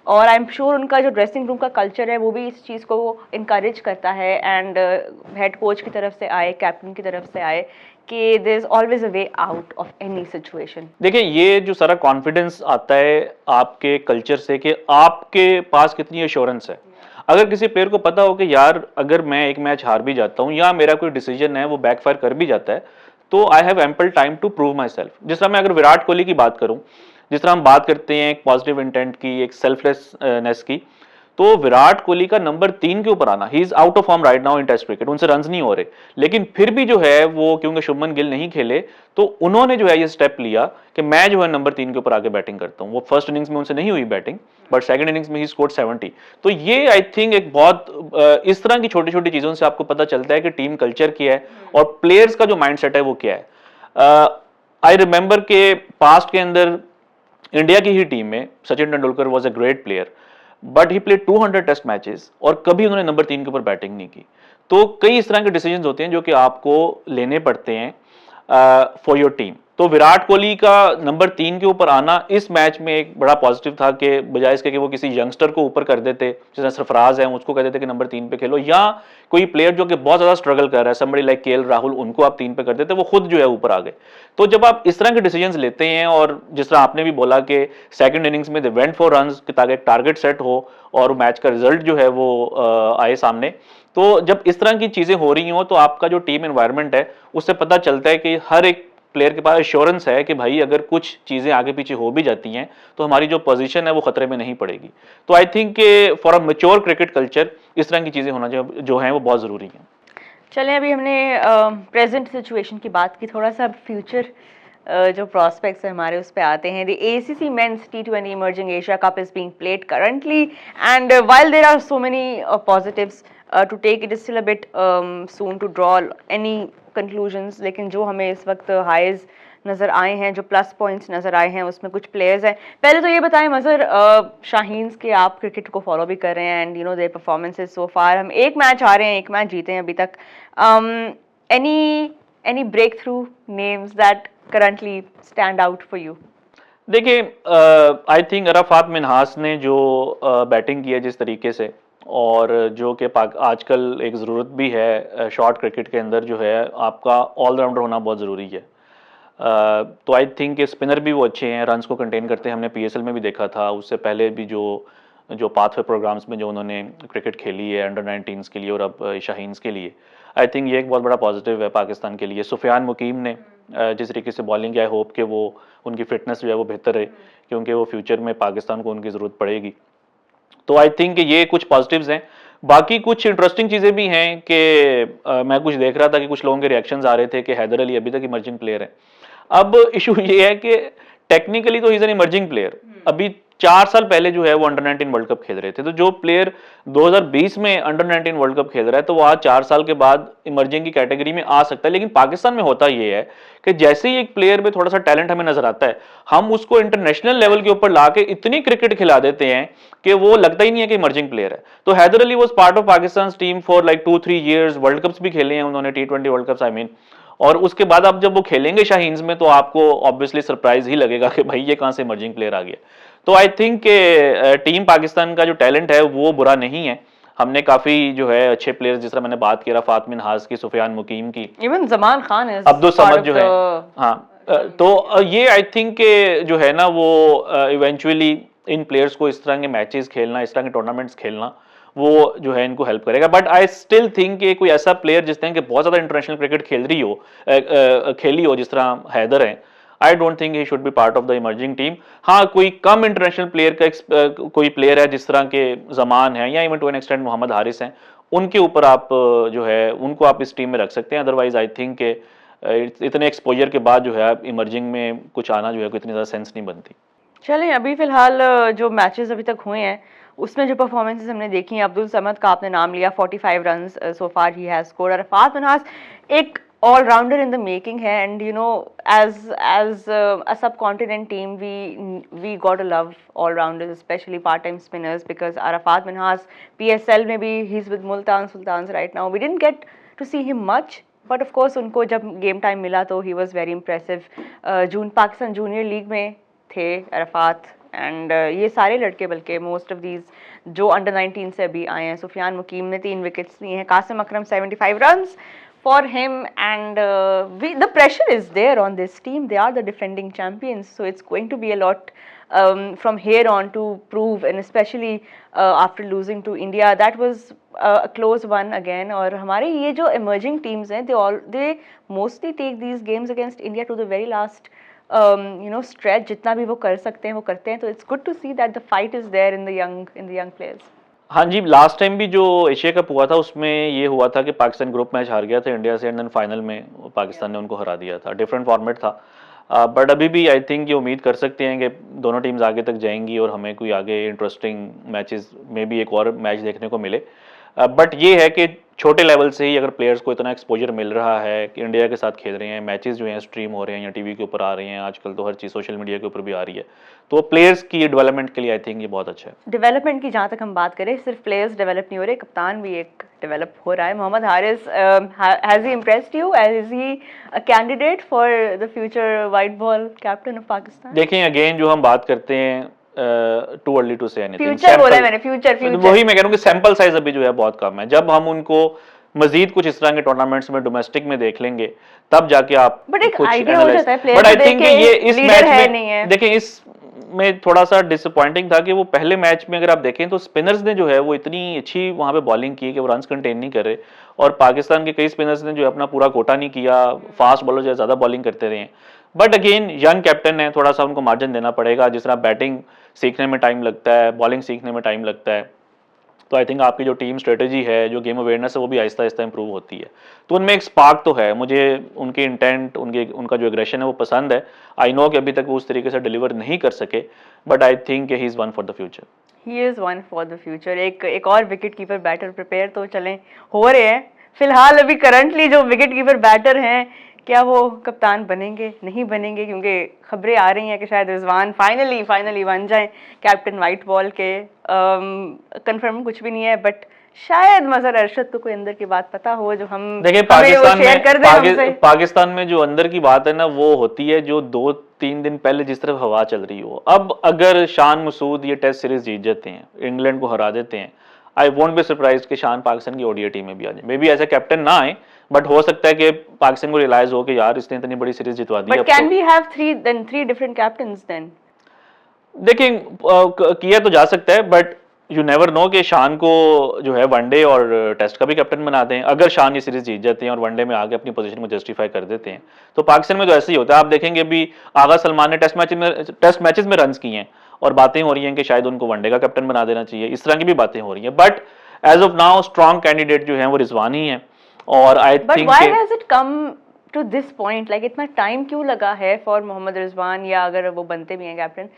और I am sure उनका जो dressing room का culture है वो भी इस चीज़ को इनकरेज करता है, एंड हेड कोच की तरफ से आए, कैप्टन की तरफ से आए कि there is always a way out of any situation. देखिए ये जो सारा कॉन्फिडेंस आता है आपके कल्चर से कि आपके पास कितनी एश्योरेंस है. अगर किसी प्लेयर को पता हो कि यार अगर मैं एक मैच हार भी जाता हूँ या मेरा कोई डिसीजन है वो बैकफायर कर भी जाता है तो I have ample time to prove myself. जिस तरह मैं अगर विराट कोहली की बात करूँ, जिस तरह हम बात करते हैं एक पॉजिटिव इंटेंट की, एक सेल्फलेसनेस की, तो विराट कोहली का नंबर 3 के ऊपर आना, he is out of form right now in test cricket, उनसे रन्स नहीं हो रहे, लेकिन फिर भी जो है वो क्योंकि शुभमन गिल नहीं खेले तो उन्होंने जो है ये स्टेप लिया कि मैं जो है नंबर 3 के ऊपर आके बैटिंग करता हूं. वो फर्स्ट इनिंग्स में उनसे नहीं हुई बैटिंग, बट सेकंड इनिंग्स में ही स्कोर्ड 70. तो ये आई थिंक एक बहुत इस तरह की छोटी छोटी चीजों से आपको पता चलता है कि टीम कल्चर क्या है और प्लेयर्स का जो माइंडसेट है वो क्या है. आई रिमेंबर के पास्ट के अंदर इंडिया की ही टीम में Sachin Tendulkar was a great player, but he played 200 test matches और कभी उन्होंने नंबर 3 के ऊपर बैटिंग नहीं की. तो कई इस तरह के डिसीजंस होते हैं जो कि आपको लेने पड़ते हैं फॉर योर टीम. तो विराट कोहली का नंबर 3 के ऊपर आना इस मैच में एक बड़ा पॉजिटिव था कि बजाय इसके कि वो किसी यंगस्टर को ऊपर कर देते, जैसे सरफराज है उसको कह देते कि नंबर 3 पे खेलो, या कोई प्लेयर जो कि बहुत ज्यादा स्ट्रगल कर रहा है, समबडी लाइक केएल राहुल, उनको आप 3 पे कर देते, वो खुद जो है ऊपर आ गए. तो जब आप इस तरह के डिसीजंस लेते हैं और जिस तरह आपने भी बोला कि सेकंड इनिंग्स में दे वेंट फॉर रन्स ताकि एक टारगेट सेट हो और मैच का रिजल्ट जो है वो आए सामने, तो जब इस तरह की चीजें हो रही हो तो आपका जो टीम एनवायरनमेंट है उससे पता चलता है कि हर एक प्लेयर के पास एश्योरेंस है कि भाई अगर कुछ चीजें आगे पीछे हो भी जाती हैं तो हमारी जो पोजीशन है वो खतरे में नहीं पड़ेगी. तो I think for a mature cricket culture इस तरह की चीजें होना जो है वो बहुत जरूरी है. चलें, अभी हमने प्रेजेंट सिचुएशन की बात की, थोड़ा सा फ्यूचर जो प्रोस्पेक्ट्स है हमारे उस पे आते हैं. The ACC men's T20 emerging Asia cup is being played currently and while there are so many positives to take, it is still a bit soon to draw any conclusions, लेकिन जो हमें इस वक्त हाइज नज़र आए हैं, जो plus points नज़र आए हैं, उसमें कुछ प्लेयर्स हैं. पहले तो ये बताएं मज़र, शाहीन्स के आप क्रिकेट को फॉलो भी कर रहे हैं and you know their performances so far, हम एक मैच हारे हैं, एक मैच जीते हैं अभी तक. Any breakthrough names that currently stand out for you? देखिए आई थिंक अराफात मिन्हास ने जो बैटिंग की है जिस तरीके से, और जो कि आजकल एक ज़रूरत भी है शॉर्ट क्रिकेट के अंदर, जो है आपका ऑलराउंडर होना बहुत ज़रूरी है. तो आई थिंक स्पिनर भी वो अच्छे हैं, रन्स को कंटेन करते हैं, हमने PSL में भी देखा था, उससे पहले भी जो पाथवे प्रोग्राम्स में जो उन्होंने क्रिकेट खेली है अंडर 19s के लिए और अब शाहीन्स के लिए, आई थिंक ये एक बहुत बड़ा पॉजिटिव है पाकिस्तान के लिए. सुफियान मुकीम ने जिस तरीके से बॉलिंग, आई होप कि वो उनकी फिटनेस जो है वो बेहतर है क्योंकि वो फ्यूचर में पाकिस्तान को उनकी ज़रूरत पड़ेगी. तो आई थिंक ये कुछ पॉजिटिव्स हैं. बाकी कुछ इंटरेस्टिंग चीज़ें भी हैं कि मैं कुछ देख रहा था कि कुछ लोगों के रिएक्शंस आ रहे थे कि हैदर अली अभी तक इमर्जिंग प्लेयर है. अब इशू ये है कि टेक्निकली तो he is an emerging player, अभी 4 साल पहले जो है वो अंडर 19 वर्ल्ड कप खेल रहे थे। तो जो प्लेयर 2020 में अंडर 19 वर्ल्ड कप खेल रहा है तो वो आज 4 साल के बाद इमर्जिंग की कैटेगरी में आ सकता है। लेकिन पाकिस्तान में होता ये है कि जैसे ही एक प्लेयर में थोड़ा सा टैलेंट हमें नजर आता है, हम उसको इंटरनेशनल लेवल के ऊपर लाके इतनी क्रिकेट खिला देते हैं कि वो लगता ही नहीं है कि इमर्जिंग प्लेयर है। तो Haider Ali was part of Pakistan team for like 2-3 years, world cups भी खेले हैं उन्होंने, T20 world cups I mean. और उसके बाद अब जब वो खेलेंगे शाहीन्स में तो आपको ऑब्वियसली सरप्राइज ही लगेगा कि भाई ये कहां से इमर्जिंग प्लेयर आ गया। तो आई थिंक टीम पाकिस्तान का जो टैलेंट है वो बुरा नहीं है। हमने काफी जो है अच्छे प्लेयर्स, जिस तरह मैंने बात की रफात मिनहास की, सुफियान मुकीम की, इवन जमान खान इज अब्दुल समद जो है, हाँ तो ये आई थिंक के जो है ना वो इवेंचुअली इन प्लेयर्स को इस तरह के मैचेस खेलना, इस तरह के टूर्नामेंट्स खेलना, वो जो है इनको हेल्प करेगा। बट आई स्टिल थिंक कि कोई ऐसा प्लेयर जिस तरह के बहुत ज्यादा इंटरनेशनल क्रिकेट खेली हो जिस तरह हैदर है, I don't think he should be part of the emerging team. हाँ, कोई कम इंटरनेशनल प्लेयर का कोई प्लेयर है जिस तरह के जमान है या even to an extent Mohammad Haris हैं, उनके ऊपर आप जो है उनको आप इस टीम में रख सकते हैं। अदरवाइज आई थिंक के इतने एक्सपोजर के बाद जो है इमर्जिंग में कुछ आना जो है कोई इतनी ज़्यादा सेंस नहीं बनती। चलें, अभी फिलहाल जो मैचेस अभी तक हुए हैं उसमें जो परफॉर्मेंसेस हमने देखी हैं, अब्दुल समद का आपने नाम लिया, 45 runs so far he has scored. Arafat Minhas एक ऑलराउंडर इन द मेकिंग है, and you know as a subcontinent team we got to love allrounders, specially part time spinners, because Arafat Minhas PSL में भी he is with Multan Sultans right now. We didn't get to see him much, but of course उनको जब game time मिला तो he was very impressive. Pakistan junior league में थे Arfat, and ये सारे लड़के, बल्कि मोस्ट ऑफ दीज जो अंडर 19 से अभी आए हैं, सुफियान मुकीम ने 3 विकेट्स लिए हैं, Qasim Akram 75 runs for him, and the pressure is there on this team, they are the defending champions, so it's going to be a lot from here on to prove, and especially after losing to India, that was a close one again. और हमारे ये जो emerging teams हैं, they mostly take these games against India to the very last stretch, जितना भी वो कर सकते हैं वो करते हैं, तो it's good to see that the fight is there in the young players. हाँ जी, लास्ट टाइम भी जो एशिया कप हुआ था उसमें ये हुआ था कि पाकिस्तान ग्रुप मैच हार गया था इंडिया से, एंड देन फाइनल में पाकिस्तान ने उनको हरा दिया था। डिफरेंट फॉर्मेट था, बट अभी भी आई थिंक ये उम्मीद कर सकते हैं कि दोनों टीम्स आगे तक जाएंगी और हमें कोई आगे इंटरेस्टिंग मैचेस में भी एक और मैच देखने को मिले। बट ये है कि छोटे लेवल से ही अगर प्लेयर्स को इतना एक्सपोजर मिल रहा है कि इंडिया के साथ खेल रहे हैं, मैचेस जो हैं स्ट्रीम हो रहे हैं या टीवी के ऊपर आ रहे हैं, आजकल तो हर चीज़ सोशल मीडिया के ऊपर भी आ रही है, तो प्लेयर्स की डेवलपमेंट के लिए आई थिंक ये बहुत अच्छा है। डेवलपमेंट की जहाँ तक हम बात करें, सिर्फ प्लेयर्स डेवलप नहीं हो रहे, कप्तान भी एक डेवलप हो रहा है। Mohammad Haris, has he impressed you? Is he a candidate for the future white ball captain of Pakistan? देखें, अगेन जो हम बात करते हैं too early to say anything, future बोला है मैंने, फ्यूचर वही मैं कह रहा हूँ कि सैंपल साइज अभी जो है बहुत कम है। जब हम उनको मजीद कुछ इस तरह के टूर्नामेंट्स में डोमेस्टिक में देख लेंगे तब जाके आप बट एक कुछ आइडिया हो जाता है प्लेयर, बट आई थिंक ये इस मैच में नहीं है। देखें, इस में थोड़ा सा डिसअपॉइंटिंग था कि वो पहले मैच में अगर आप देखें तो स्पिनर्स ने जो है वो इतनी अच्छी वहां पे बॉलिंग की कि वो रन्स कंटेन नहीं कर रहे, और पाकिस्तान के कई स्पिनर्स ने जो अपना पूरा कोटा नहीं किया, फास्ट बॉलर जो ज्यादा बॉलिंग करते रहे। बट अगेन यंग कैप्टन है, थोड़ा सा उनको मार्जिन देना पड़ेगा। जिस तरह बैटिंग सीखने में टाइम लगता है, बॉलिंग सीखने में टाइम लगता है, तो आई थिंक आपकी जो टीम स्ट्रेटेजी है, जो गेम अवेयरनेस है, वो भी आहिस्ता आहिस्ता इंप्रूव होती है। तो उनमें एक स्पार्क तो है, मुझे उनके इंटेंट, उनका जो एग्रेशन है वो पसंद है। आई नो कि अभी तक वो उस तरीके से डिलीवर नहीं कर सके, but I think he is one for the future. He is one for the future. एक और विकेट कीपर बैटर प्रिपेयर तो चलें हो रहे हैं फिलहाल। अभी करंटली जो विकेट कीपर बैटर हैं, क्या वो कप्तान बनेंगे नहीं बनेंगे, क्योंकि खबरें आ रही हैं कि शायद रिजवान फाइनली बन जाएं कैप्टन वाइट बॉल के। कंफर्म कुछ भी नहीं है, बट शायद मजहर अरशद को कोई अंदर की बात पता हो जो हम देखिए पाकिस्तान में जो अंदर की बात है ना वो होती है जो 2-3 दिन पहले जिस तरफ हवा चल रही हो। अब अगर शान मसूद ये टेस्ट सीरीज जीत जाते हैं, इंग्लैंड को हरा देते हैं, आई वोंट बी सरप्राइज कि शान पाकिस्तान की ओडीआई टीम में भी आ जाए। मे बी ऐसा कैप्टन ना आए, बट हो सकता है कि पाकिस्तान को रियलाइज हो कि यार इसने इतनी बड़ी सीरीज जितवा दी। But can we have three different captains then? देखिए किया तो जा सकता है, बट यू नेवर नो कि शान को जो है वनडे और टेस्ट का भी कैप्टन बना दें। अगर शान ये सीरीज जीत जाते हैं और वनडे में आगे अपनी पोजीशन को जस्टिफाई कर देते हैं, तो पाकिस्तान में तो ऐसे ही होता है। आप देखेंगे अभी आगा सलमान ने टेस्ट मैचेस में रन्स किए हैं और बातें हो रही हैं कि शायद उनको वनडे का कैप्टन बना देना चाहिए, इस तरह की भी बातें हो रही हैं। But as of now strong candidate जो है वो रिजवान ही है। और I think why has it come to this point, like इतना टाइम क्यों लगा है फॉर मोहम्मद रिजवान, या अगर वो बनते भी हैं captain,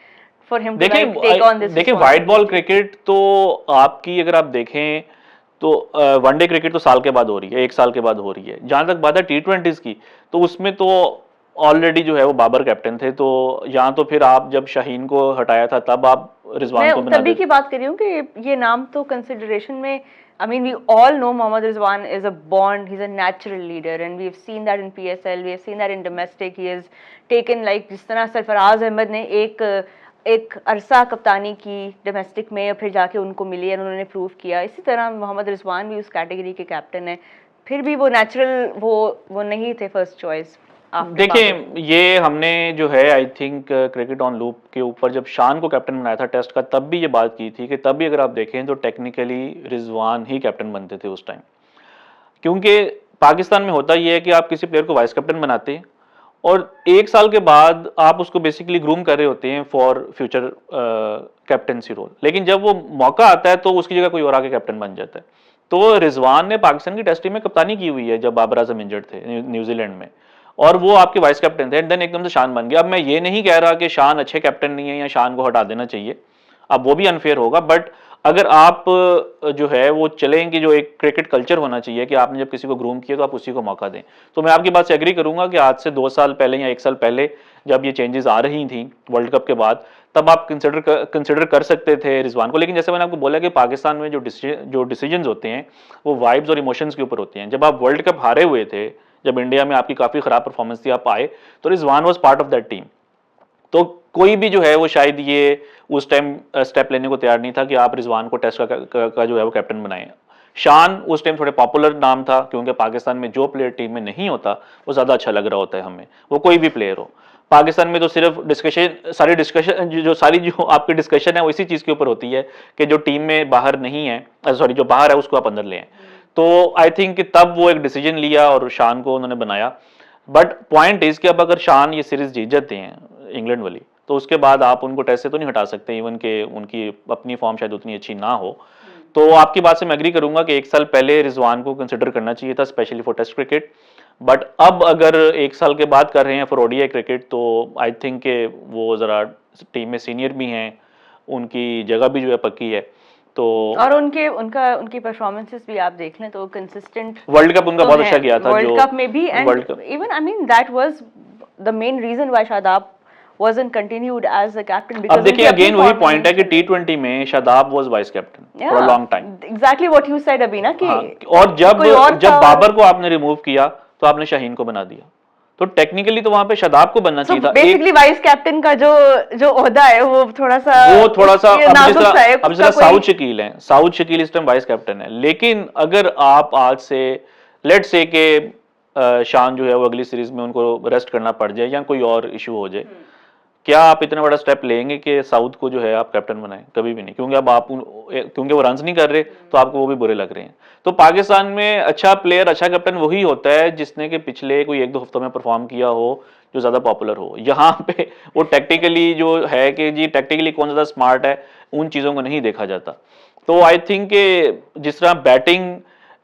for him to like take on this देखिए वाइट बॉल क्रिकेट तो आपकी अगर आप देखें तो वनडे क्रिकेट तो साल के बाद हो रही है, 1 साल के बाद हो रही है। जहां तक बात है T20s की, तो उसमें तो ऑलरेडी जो है वो बाबर कैप्टन थे, तो यहाँ तो फिर आप जब शाहीन को हटाया था तब आप रिजवान को मैं बना तभी की बात कर रही हूँ कि ये नाम तो कंसिडरेशन में, I mean, we all know Mohammad Rizwan is a born, he's a natural leader, and we've seen that in PSL, we've seen that in domestic. He has taken like जिस तरह सरफराज अहमद ने एक अरसा कप्तानी की डोमेस्टिक में और फिर जाके उनको मिली और उन्होंने प्रूव किया, इसी तरह मोहम्मद रिजवान भी उस कैटेगरी के कैप्टन है। फिर भी वो नेचुरल वो नहीं थे फर्स्ट चॉइस। देखिए ये हमने जो है I think cricket on loop के ऊपर जब शान को कैप्टन बनाया था टेस्ट का, तब भी ये बात की थी कि तब भी अगर आप देखें तो टेक्निकली रिजवान ही कैप्टन बनते थे उस टाइम, क्योंकि पाकिस्तान में होता ये है कि आप किसी प्लेयर को वाइस कैप्टन बनाते हैं और 1 साल के बाद आप उसको बेसिकली ग्रूम कर रहे होते हैं फॉर फ्यूचर कैप्टनसी रोल, लेकिन जब वो मौका आता है तो उसकी जगह कोई और आके कैप्टन बन जाता है। तो रिजवान ने पाकिस्तान की टेस्ट टीम में कप्तानी की हुई है जब बाबर आजम इंजर्ड थे न्यूजीलैंड में, और वो आपके वाइस कैप्टन थे, एंड देन एकदम से शान बन गया। अब मैं ये नहीं कह रहा कि शान अच्छे कैप्टन नहीं है या शान को हटा देना चाहिए, अब वो भी अनफेयर होगा, बट अगर आप जो है वो चलें कि जो एक क्रिकेट कल्चर होना चाहिए कि आपने जब किसी को ग्रूम किया तो आप उसी को मौका दें। तो मैं आपकी बात से एग्री करूंगा कि आज से 2 साल पहले या 1 साल पहले जब ये चेंजेस आ रही थी वर्ल्ड कप के बाद, तब आप कंसिडर कर सकते थे रिजवान को, लेकिन जैसे मैंने आपको बोला कि पाकिस्तान में जो डिसीजंस होते हैं वो वाइब्स और इमोशंस के ऊपर होते हैं। जब आप वर्ल्ड कप हारे हुए थे, जब इंडिया में आपकी काफी खराब परफॉर्मेंस थी, आप आए तो Rizwan was part of that team, तो कोई भी जो है वो शायद ये उस टाइम स्टेप लेने को तैयार नहीं था कि आप रिजवान को टेस्ट का जो है वो कैप्टन बनाएं। शान उस टाइम थोड़े पॉपुलर नाम था, क्योंकि पाकिस्तान में जो प्लेयर टीम में नहीं होता वो ज्यादा अच्छा लग रहा होता है हमें, वो कोई भी प्लेयर हो। पाकिस्तान में तो सिर्फ डिस्कशन जो आपकी डिस्कशन है वो इसी चीज के ऊपर होती है कि जो टीम में बाहर नहीं है, सॉरी जो बाहर है उसको आप अंदर ले आए। तो आई थिंक तब वो एक डिसीजन लिया और शान को उन्होंने बनाया। बट पॉइंट इज कि अब अगर शान ये सीरीज जीत जाते हैं इंग्लैंड वाली, तो उसके बाद आप उनको टेस्ट से तो नहीं हटा सकते, इवन के उनकी अपनी फॉर्म शायद उतनी अच्छी ना हो। तो आपकी बात से मैं एग्री करूंगा कि 1 साल पहले रिजवान को कंसिडर करना चाहिए था, specially for test cricket, but अब अगर 1 साल के बाद कर रहे हैं फॉर ओडीआई क्रिकेट, तो आई थिंक वो जरा टीम में सीनियर भी हैं, उनकी जगह भी जो है पक्की है। तो और उनकी परफॉर्मेंसेस भी आप देख लें तो कंसिस्टेंट, वर्ल्ड कप उनका बहुत अच्छा गया था वर्ल्ड कप में भी, and even I mean that was the main reason why Shadab wasn't continued as the captain, because अब देखिए अगेन वही पॉइंट है कि T20 में Shadab was vice captain for a long time, exactly what you said अभी ना कि और जब बाबर को आपने रिमूव किया तो आपने शाहीन को बना दिया, तो टेक्निकली तो वहां पे शादाब को बनना चाहिए था। बेसिकली वाइस कैप्टन का जो ओहदा है वो थोड़ा सा अब जिस तरह साउथ शकील है, साउथ शकील इस टाइम वाइस कैप्टन है, लेकिन अगर आप आज से लेट्स से के शान जो है वो अगली सीरीज में उनको रेस्ट करना पड़ जाए या कोई और इशू हो जाए, क्या आप इतना बड़ा स्टेप लेंगे कि साउथ को जो है आप कैप्टन बनाएं? कभी भी नहीं, क्योंकि अब आप क्योंकि वो रन्स नहीं कर रहे तो आपको वो भी बुरे लग रहे हैं। तो पाकिस्तान में अच्छा प्लेयर, अच्छा कैप्टन वही होता है जिसने कि पिछले कोई 1-2 हफ्तों में परफॉर्म किया हो, जो ज्यादा पॉपुलर हो। यहाँ पे वो टेक्निकली जो है कि जी टेक्निकली कौन ज्यादा स्मार्ट है, उन चीजों को नहीं देखा जाता। तो आई थिंक जिस तरह बैटिंग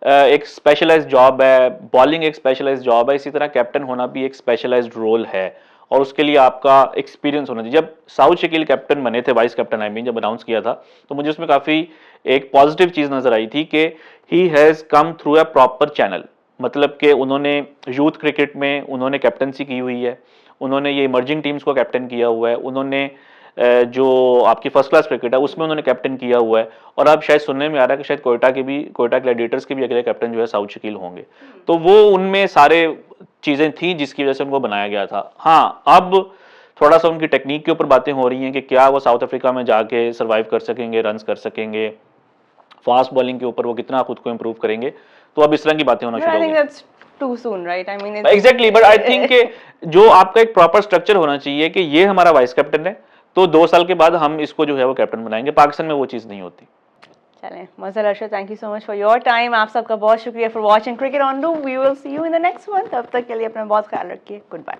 एक स्पेशलाइज्ड जॉब है, बॉलिंग एक स्पेशलाइज्ड जॉब है, इसी तरह कैप्टन होना भी एक स्पेशलाइज्ड रोल है, और उसके लिए आपका एक्सपीरियंस होना चाहिए। जब साउथ शकील कैप्टन बने थे, वाइस कैप्टन आई मीन, जब अनाउंस किया था, तो मुझे उसमें काफी एक पॉजिटिव चीज नजर आई थी कि he has come through a proper channel, मतलब कि उन्होंने यूथ क्रिकेट में उन्होंने कैप्टनसी की हुई है, उन्होंने ये इमर्जिंग टीम्स को कैप्टन किया हुआ है, उन्होंने जो आपकी फर्स्ट क्लास क्रिकेट है उसमें उन्होंने कैप्टन किया हुआ है, और अब शायद सुनने में आ रहा है कि शायद कोयटा ग्लैडिएटर्स के भी अगले कैप्टन जो है साउथ शकील होंगे। तो वो उनमें सारे चीजें थी जिसकी वजह से उनको बनाया गया था। हाँ, अब थोड़ा सा उनकी टेक्निक के ऊपर बातें हो रही हैं कि क्या वो साउथ अफ्रीका में जाके सर्वाइव कर सकेंगे, रन्स कर सकेंगे, फास्ट बॉलिंग के ऊपर वो कितना खुद को इंप्रूव करेंगे, तो अब इस तरह की बातें होना शुरू हो गई। Too soon, right? I mean, exactly, but I think जो आपका एक प्रॉपर स्ट्रक्चर होना चाहिए कि ये हमारा वाइस कैप्टन है, तो 2 साल के बाद हम इसको जो है वो कैप्टन बनाएंगे। पाकिस्तान में वो चीज नहीं होती। चलें, Mazhar Arshad, thank you so much for your time. आप सबका बहुत शुक्रिया for watching cricket on loop. We will see you in the next one. तब तक के लिए अपना बहुत ख्याल रखिए। Good bye.